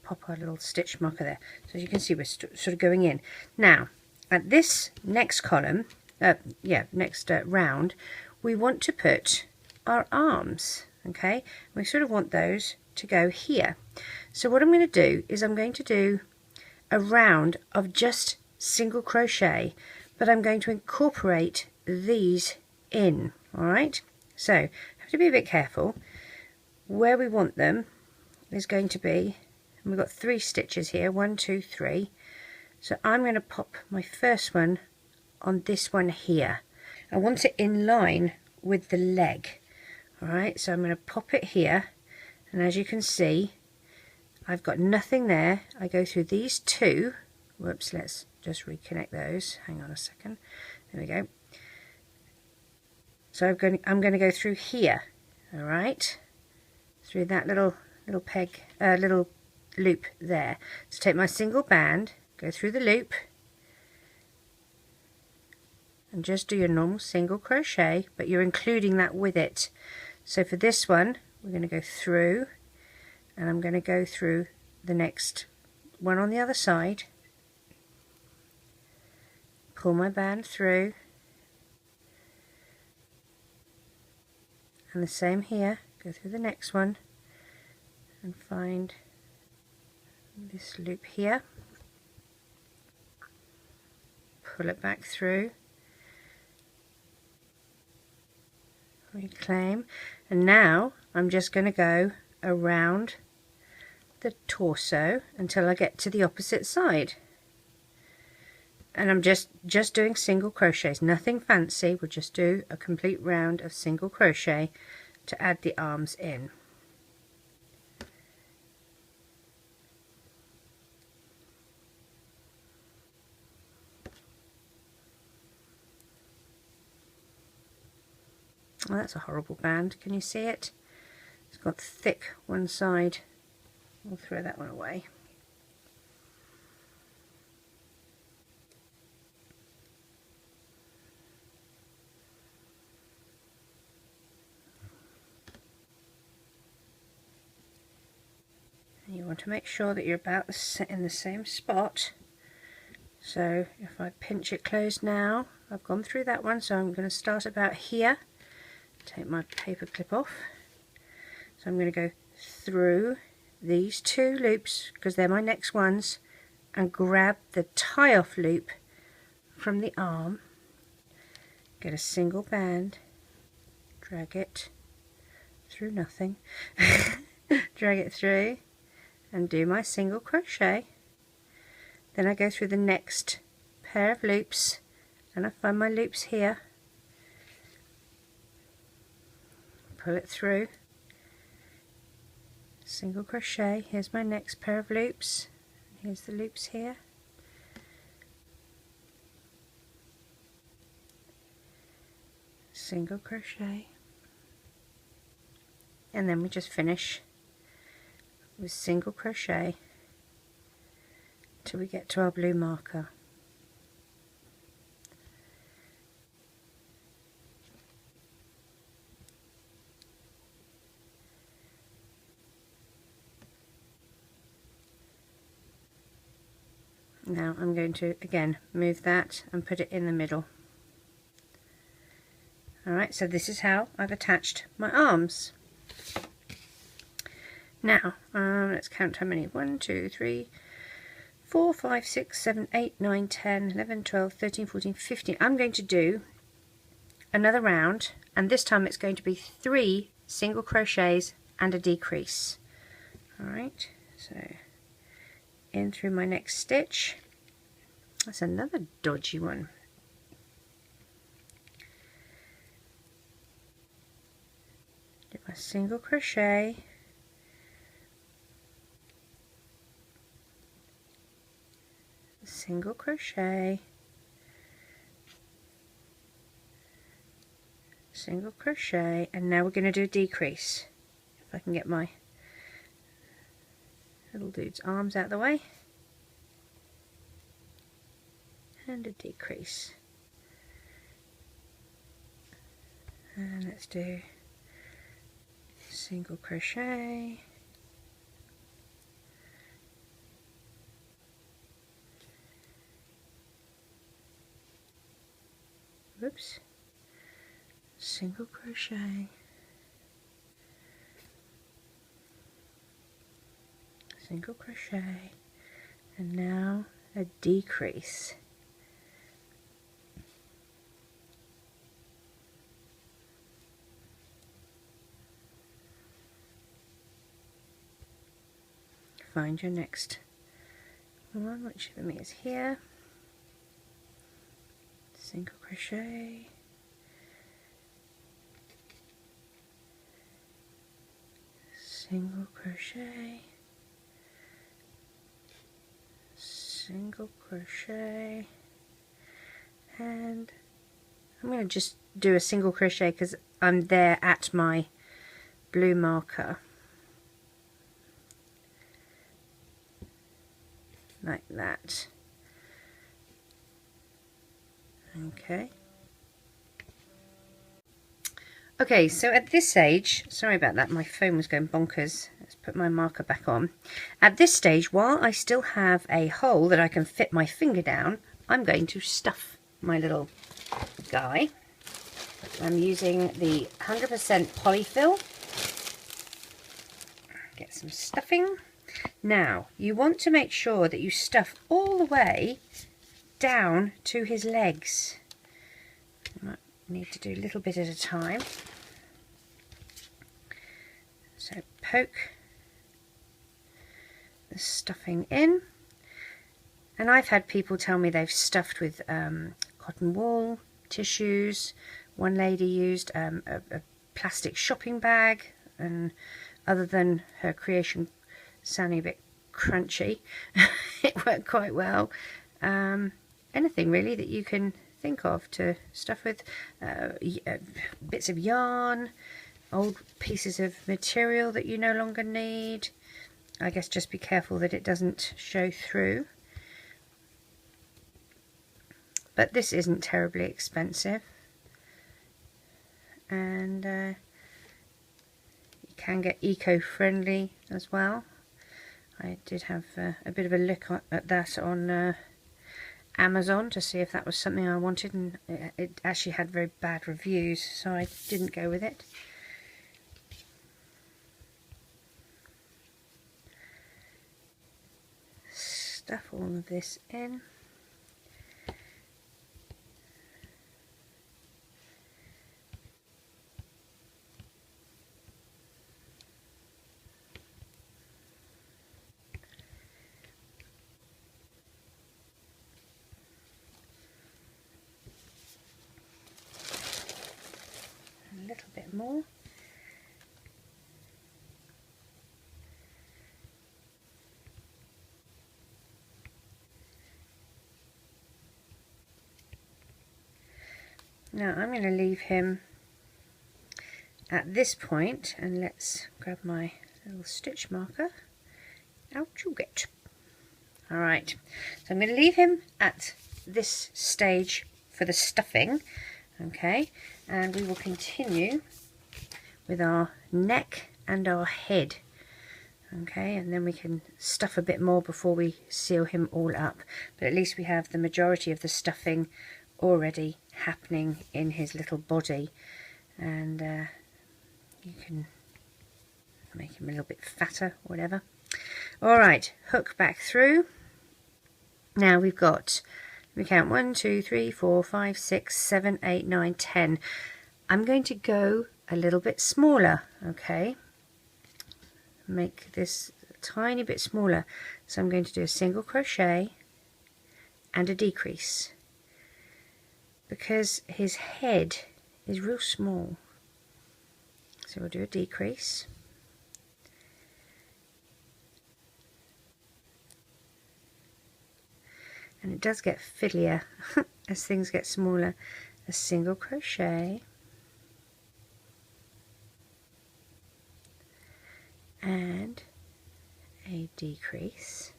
pop our little stitch marker there. So as you can see, we're sort of going in. Now at this next column, next round, we want to put our arms. Okay, we sort of want those to go here. So what I'm going to do is I'm going to do a round of just single crochet, but I'm going to incorporate these in. Alright, so have to be a bit careful. Where we want them is going to be, and we've got 3 stitches here, 1, 2, 3. So I'm going to pop my first one on this one here. I want it in line with the leg. Alright, so I'm going to pop it here, and as you can see, I've got nothing there. I go through these 2. Whoops, let's just reconnect those. Hang on a second. There we go. So I'm going to go through here. Alright, through that little peg, little loop there. So take my single band, go through the loop, and just do your normal single crochet, but you're including that with it. So for this one, we're going to go through, and I'm going to go through the next one on the other side, pull my band through, and the same here, go through the next one and find this loop here, pull it back through, reclaim, and now I'm just going to go around the torso until I get to the opposite side, and I'm just doing single crochets, nothing fancy. We'll just do a complete round of single crochet to add the arms in. Oh, that's a horrible band. Can you see it? It's got thick one side. We'll throw that one away. And you want to make sure that you're about in the same spot. So if I pinch it closed now, I've gone through that one, so I'm going to start about here. Take my paper clip off. So I'm going to go through these 2 loops, because they're my next ones, and grab the tie-off loop from the arm, get a single band, drag it through nothing, drag it through, and do my single crochet. Then I go through the next pair of loops and I find my loops here, pull it through, single crochet. Here's my next pair of loops, here's the loops here, single crochet, and then we just finish with single crochet till we get to our blue marker. Now I'm going to again move that and put it in the middle. Alright, so this is how I've attached my arms. Now, let's count how many. 1, 2, 3, 4, 5, 6, 7, 8, 9, 10, 11, 12, 13, 14, 15. I'm going to do another round, and this time it's going to be 3 single crochets and a decrease. Alright, so in through my next stitch. That's another dodgy one. Do my single crochet, single crochet, single crochet, and now we're going to do a decrease. If I can get my little dude's arms out of the way, and a decrease, and let's do single crochet, whoops, single crochet, single crochet, and now a decrease. Find your next one, which for me is here, single crochet, single crochet, single crochet, and I'm going to just do a single crochet because I'm there at my blue marker, like that. Okay, so at this stage, sorry about that, my phone was going bonkers. Let's put my marker back on. At this stage, while I still have a hole that I can fit my finger down, I'm going to stuff my little guy. I'm using the 100% polyfill. Get some stuffing. Now, you want to make sure that you stuff all the way down to his legs. You might need to do a little bit at a time. So poke the stuffing in. And I've had people tell me they've stuffed with cotton wool, tissues. One lady used a plastic shopping bag, and other than her creation sounding a bit crunchy, it worked quite well. Anything really that you can think of to stuff with, bits of yarn, old pieces of material that you no longer need. I guess just be careful that it doesn't show through. But this isn't terribly expensive, and you can get eco-friendly as well. I did have a bit of a look at that on Amazon to see if that was something I wanted, and it actually had very bad reviews, so I didn't go with it. Stuff all of this in. more. Now I'm going to leave him at this point, and let's grab my little stitch marker. Out you get. Alright, so I'm going to leave him at this stage for the stuffing, okay, and we will continue with our neck and our head, okay, and then we can stuff a bit more before we seal him all up, but at least we have the majority of the stuffing already happening in his little body, and you can make him a little bit fatter, whatever. Alright, hook back through. Now we've got, we count 1, 2, 3, 4, 5, 6, 7, 8, 9, 10. I'm going to go a little bit smaller, okay, make this a tiny bit smaller, so I'm going to do a single crochet and a decrease, because his head is real small. So we'll do a decrease, and it does get fiddlier as things get smaller. A single crochet and a decrease,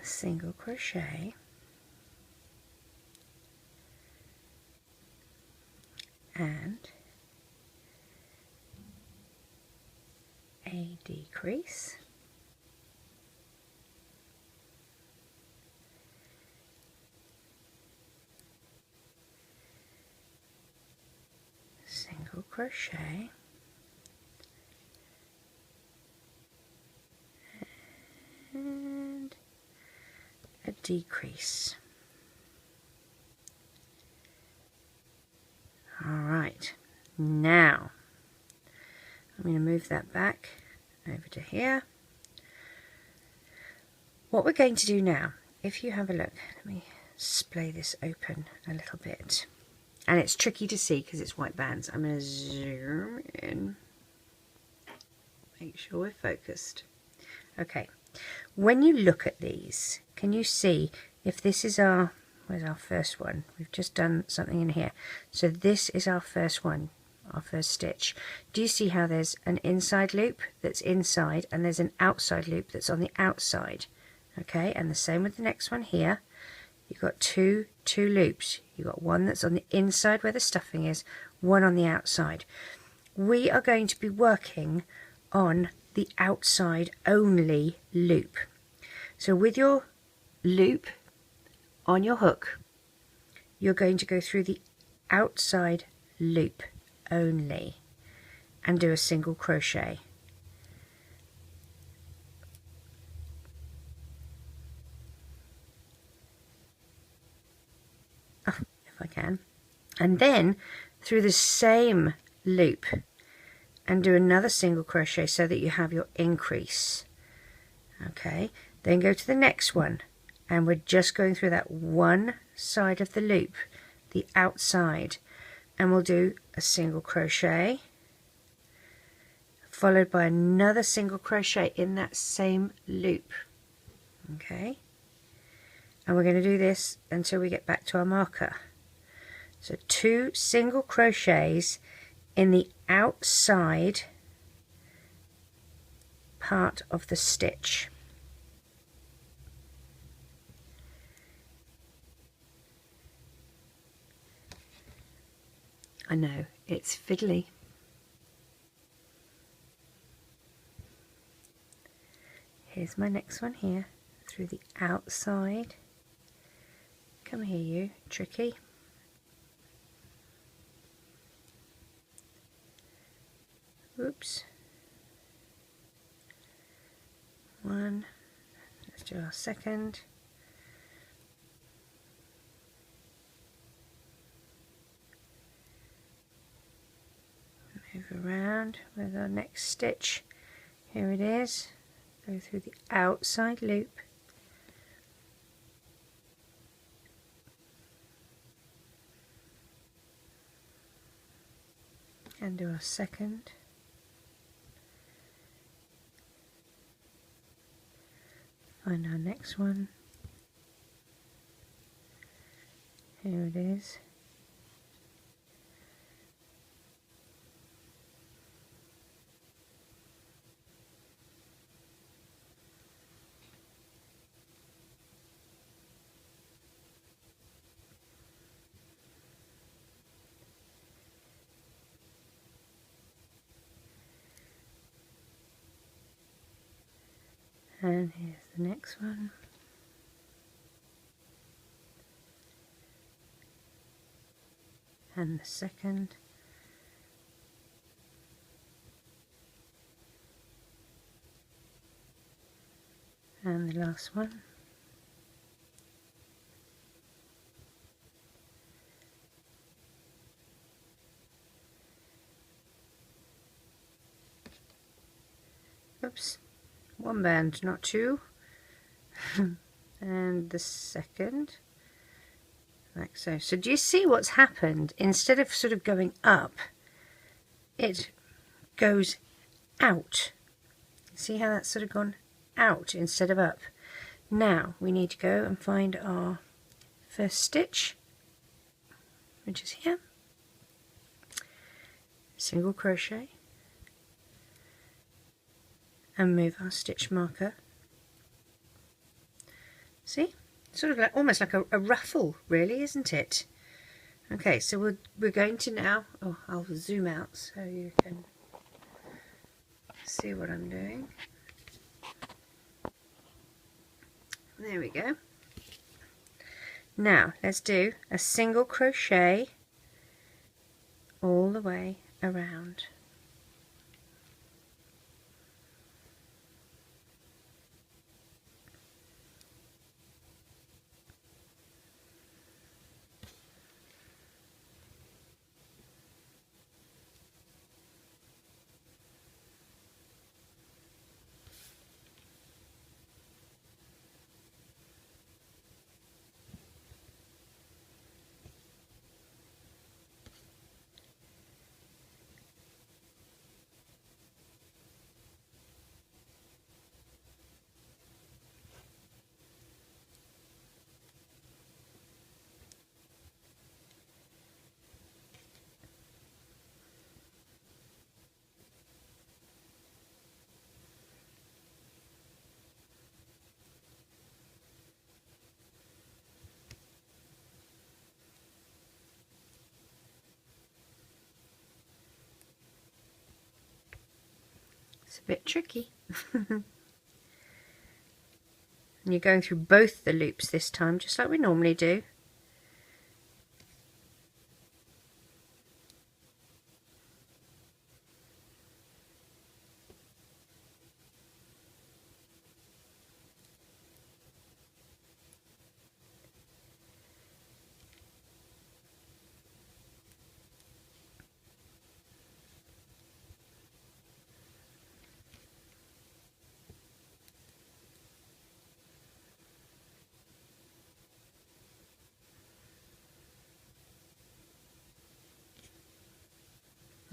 a single crochet and a decrease, single crochet and a decrease. Alright, now I'm going to move that back over to here. What we're going to do now, if you have a look, let me splay this open a little bit, and it's tricky to see because it's white bands. I'm going to zoom in, make sure we're focused. Okay, when you look at these, can you see if this is our, where's our first one? We've just done something in here, so this is our first one, our first stitch. Do you see how there's an inside loop that's inside and there's an outside loop that's on the outside? Okay, and the same with the next one here. You've got two loops. You've got one that's on the inside where the stuffing is, one on the outside. We are going to be working on the outside only loop. So with your loop on your hook, you're going to go through the outside loop only and do a single crochet. Oh, if I can. And then through the same loop and do another single crochet so that you have your increase. Okay, then go to the next one, and we're just going through that one side of the loop, the outside, and we'll do a single crochet followed by another single crochet in that same loop. Okay, and we're going to do this until we get back to our marker. So 2 single crochets in the outside part of the stitch. I know, it's fiddly. Here's my next one here, through the outside. Come here, you, tricky. Oops. One. Let's do our second. Move around with our next stitch. Here it is. go through the outside loop, and do our second. Find our next one. Here it is. And here's the next one. And the second. And the last one. Oops, one band, not two. And the second, like so. So do you see what's happened? Instead of sort of going up, it goes out. See how that's sort of gone out instead of up? Now we need to go and find our first stitch, which is here. Single crochet, and move our stitch marker. See, sort of like almost like a ruffle, really, isn't it? Okay, so we're going to now. Oh, I'll zoom out so you can see what I'm doing. There we go. Now let's do a single crochet all the way around. It's a bit tricky. And you're going through both the loops this time, just like we normally do.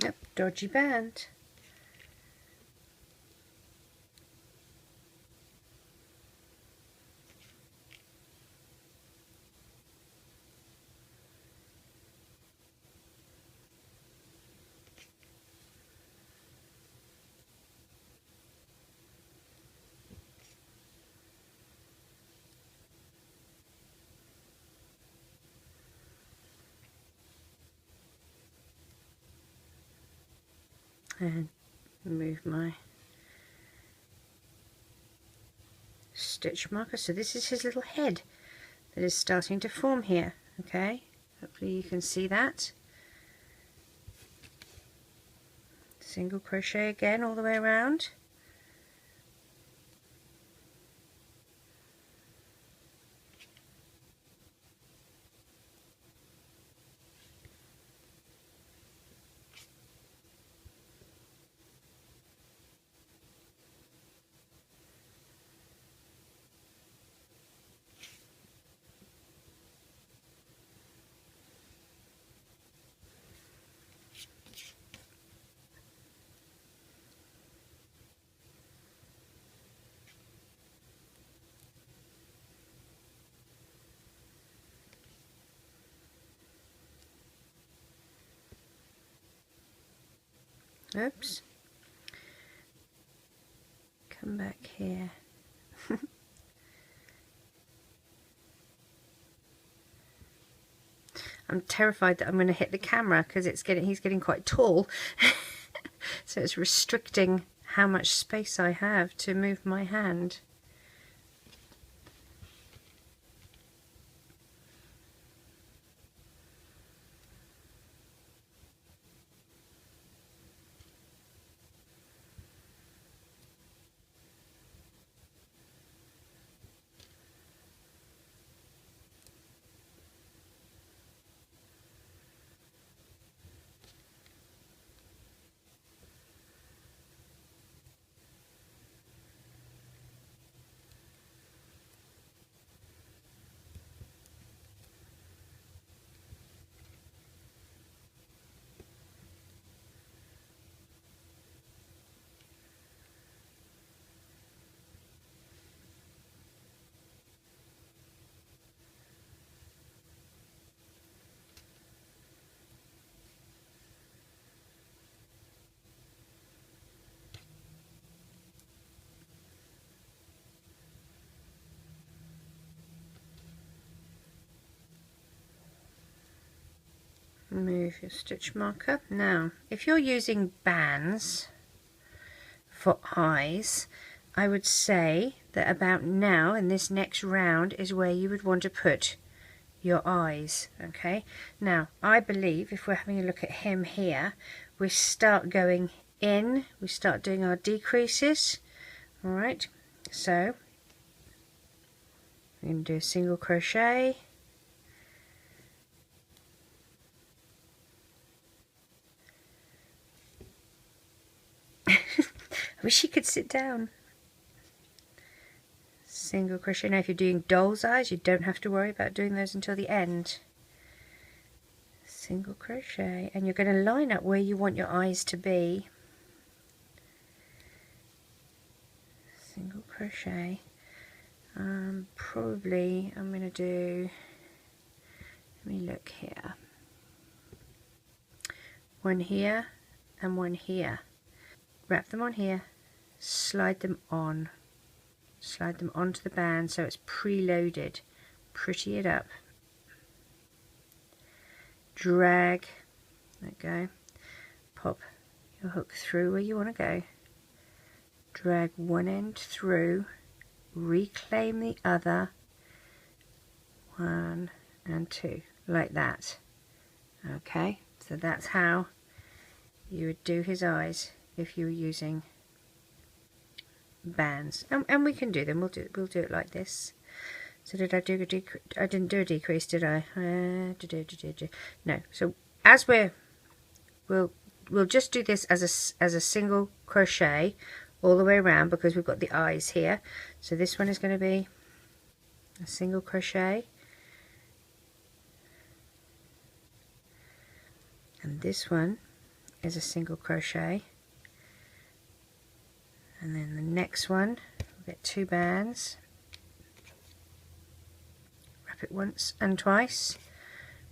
Yep, dodgy band. And move my stitch marker. So this is his little head that is starting to form here. Okay, hopefully you can see that. Single crochet again all the way around. Oops. Come back here. I'm terrified that I'm going to hit the camera because he's getting quite tall. So it's restricting how much space I have to move my hand. Move your stitch marker. Now, if you're using bands for eyes, I would say that about now in this next round is where you would want to put your eyes. Okay, now I believe if we're having a look at him here, we start going in, we start doing our decreases. All right, so we're going to do a single crochet, I wish you could sit down. Single crochet. Now if you're doing doll's eyes, you don't have to worry about doing those until the end. Single crochet, and you're going to line up where you want your eyes to be. Single crochet. Probably I'm going to do, let me look here, one here and one here. Wrap them on here, slide them onto the band so it's preloaded. Pretty it up. Drag, there we go. Pop your hook through where you want to go. Drag one end through, reclaim the other, 1 and 2, like that. Okay, so that's how you would do his eyes if you were using bands, and we can do them. We'll do it like this. So did I do a decrease? I didn't do a decrease, did I? No. So as we'll just do this as a single crochet all the way around because we've got the eyes here. So this one is going to be a single crochet, and this one is a single crochet. And then the next one, we'll get 2 bands, wrap it once and twice,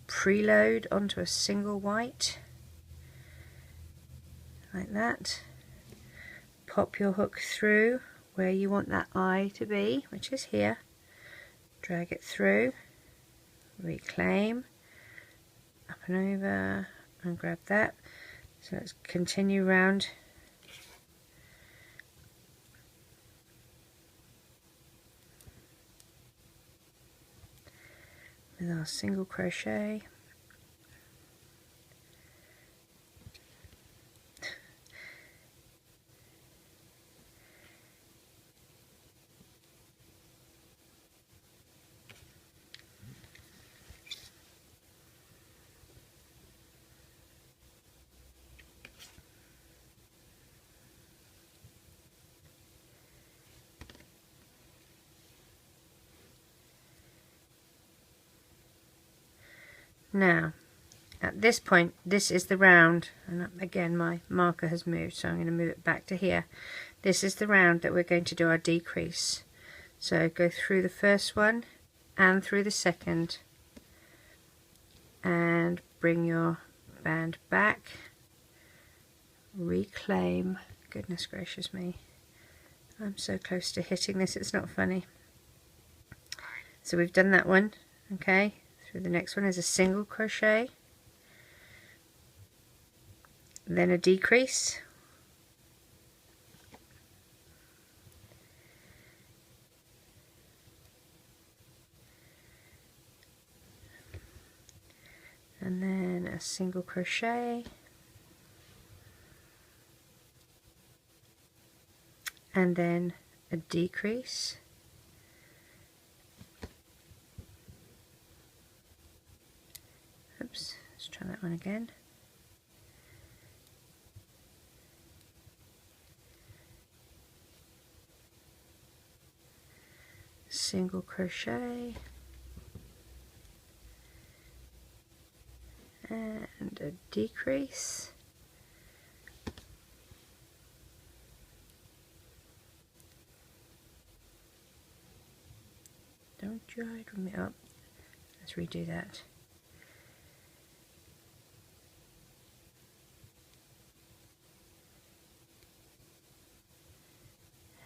preload onto a single white, like that. Pop your hook through where you want that eye to be, which is here. Drag it through, reclaim, up and over, and grab that. So let's continue round. With our single crochet. Now, at this point, this is the round, and again my marker has moved, so I'm going to move it back to here. This is the round that we're going to do our decrease. So go through the first one and through the second, and bring your band back, reclaim. Goodness gracious me, I'm so close to hitting this, it's not funny. So we've done that one. Okay, through the next one is a single crochet, then a decrease, and then a single crochet, and then a decrease, oops, let's try that one again, single crochet, and a decrease, don't try to me up, let's redo that.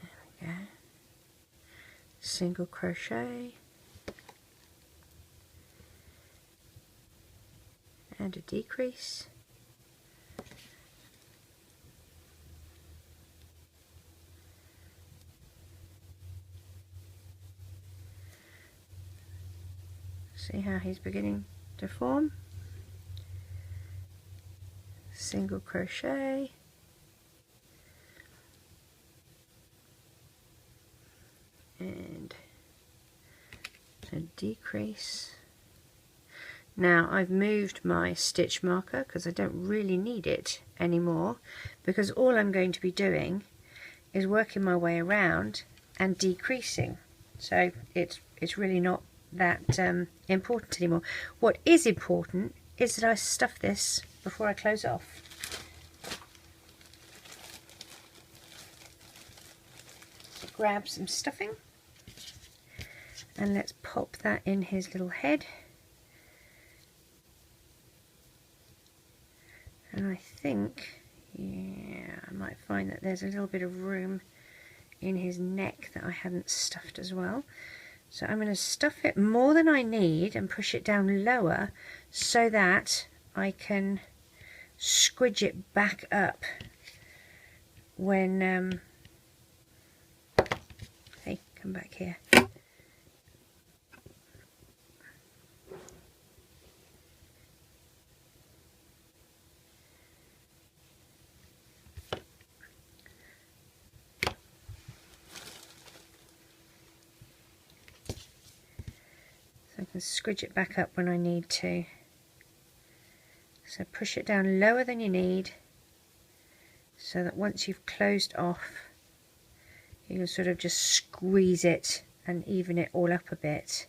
There we go. Single crochet and a decrease, see how he's beginning to form, single crochet, and a decrease. Now I've moved my stitch marker because I don't really need it anymore, because all I'm going to be doing is working my way around and decreasing, so it's really not that important anymore. What is important is that I stuff this before I close off. So grab some stuffing and let's pop that in his little head. And I think, yeah, I might find that there's a little bit of room in his neck that I hadn't stuffed as well. So I'm going to stuff it more than I need and push it down lower so that I can squidge it back up when, hey, come back here. I can squidge it back up when I need to. So push it down lower than you need so that once you've closed off you can sort of just squeeze it and even it all up a bit.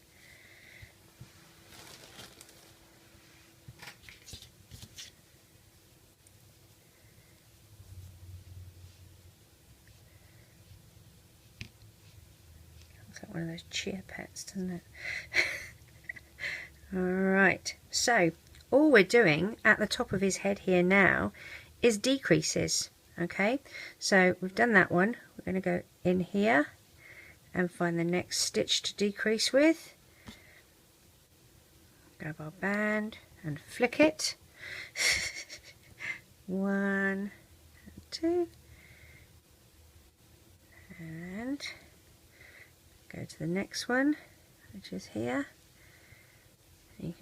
Looks like one of those chia pets, doesn't it? Alright, so all we're doing at the top of his head here now is decreases. Okay, so we've done that one. We're going to go in here and find the next stitch to decrease with. Grab our band and flick it. 1 and 2 and go to the next one, which is here. You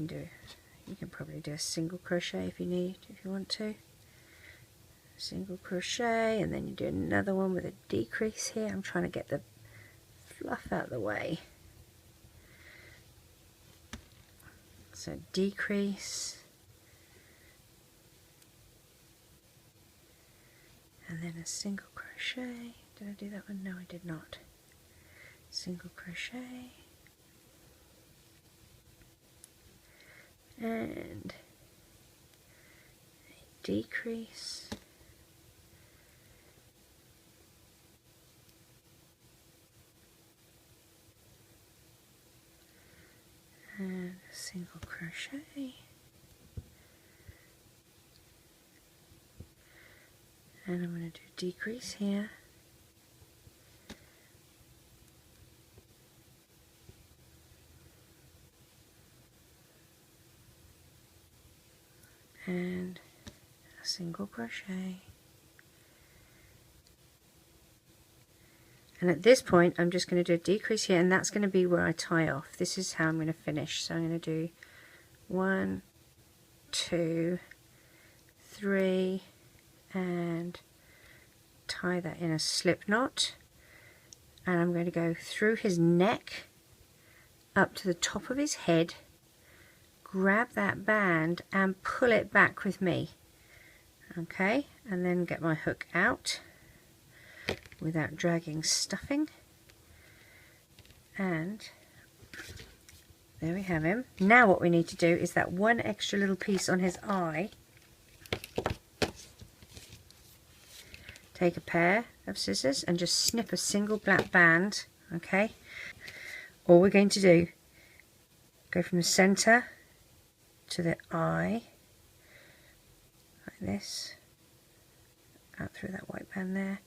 can probably do a single crochet if you want to. Single crochet, and then you do another one with a decrease here. I'm trying to get the fluff out of the way. So decrease, and then a single crochet. Did I do that one? No, I did not. Single crochet, and a decrease, and a single crochet, And I'm going to do a decrease here. And a single crochet. And at this point I'm just going to do a decrease here, and that's going to be where I tie off. This is how I'm going to finish. So I'm going to do 1, 2, 3 and tie that in a slip knot, and I'm going to go through his neck up to the top of his head, grab that band and pull it back with me, okay, and then get my hook out without dragging stuffing, and there we have him. Now what we need to do is that one extra little piece on his eye. Take a pair of scissors and just snip a single black band, okay. All we're going to do, go from the center to the eye like this, out through that white band there,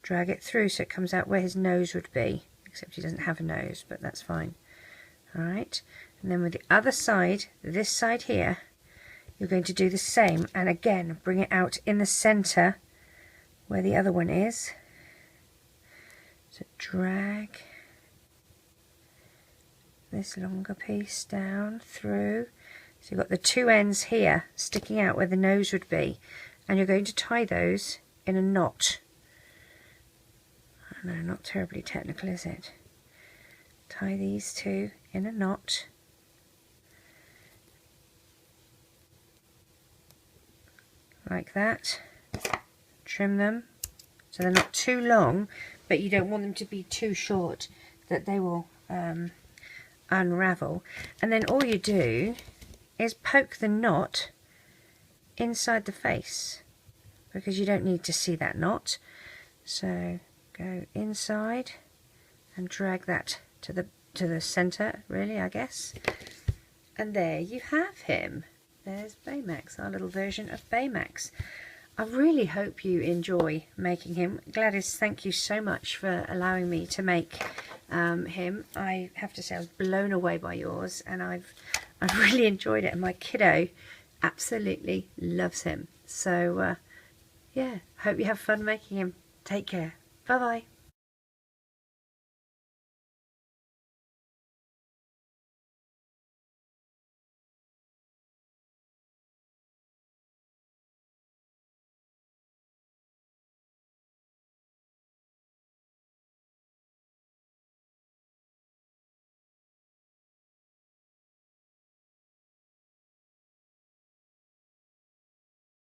drag it through so it comes out where his nose would be, except he doesn't have a nose, but that's fine. Alright, and then with the other side, this side here, you're going to do the same, and again bring it out in the center where the other one is. So drag this longer piece down through. So you've got the two ends here sticking out where the nose would be, and you're going to tie those in a knot. No, not terribly technical, is it? Tie these two in a knot. Like that. Trim them so they're not too long, but you don't want them to be too short that they will unravel. And then all you do is poke the knot inside the face, because you don't need to see that knot. So go inside and drag that to the center, really, I guess. And there you have him. There's Baymax, our little version of Baymax. I really hope you enjoy making him. Gladys, thank you so much for allowing me to make him. I have to say I was blown away by yours, and I've really enjoyed it, and my kiddo absolutely loves him. So yeah, hope you have fun making him. Take care. Bye bye.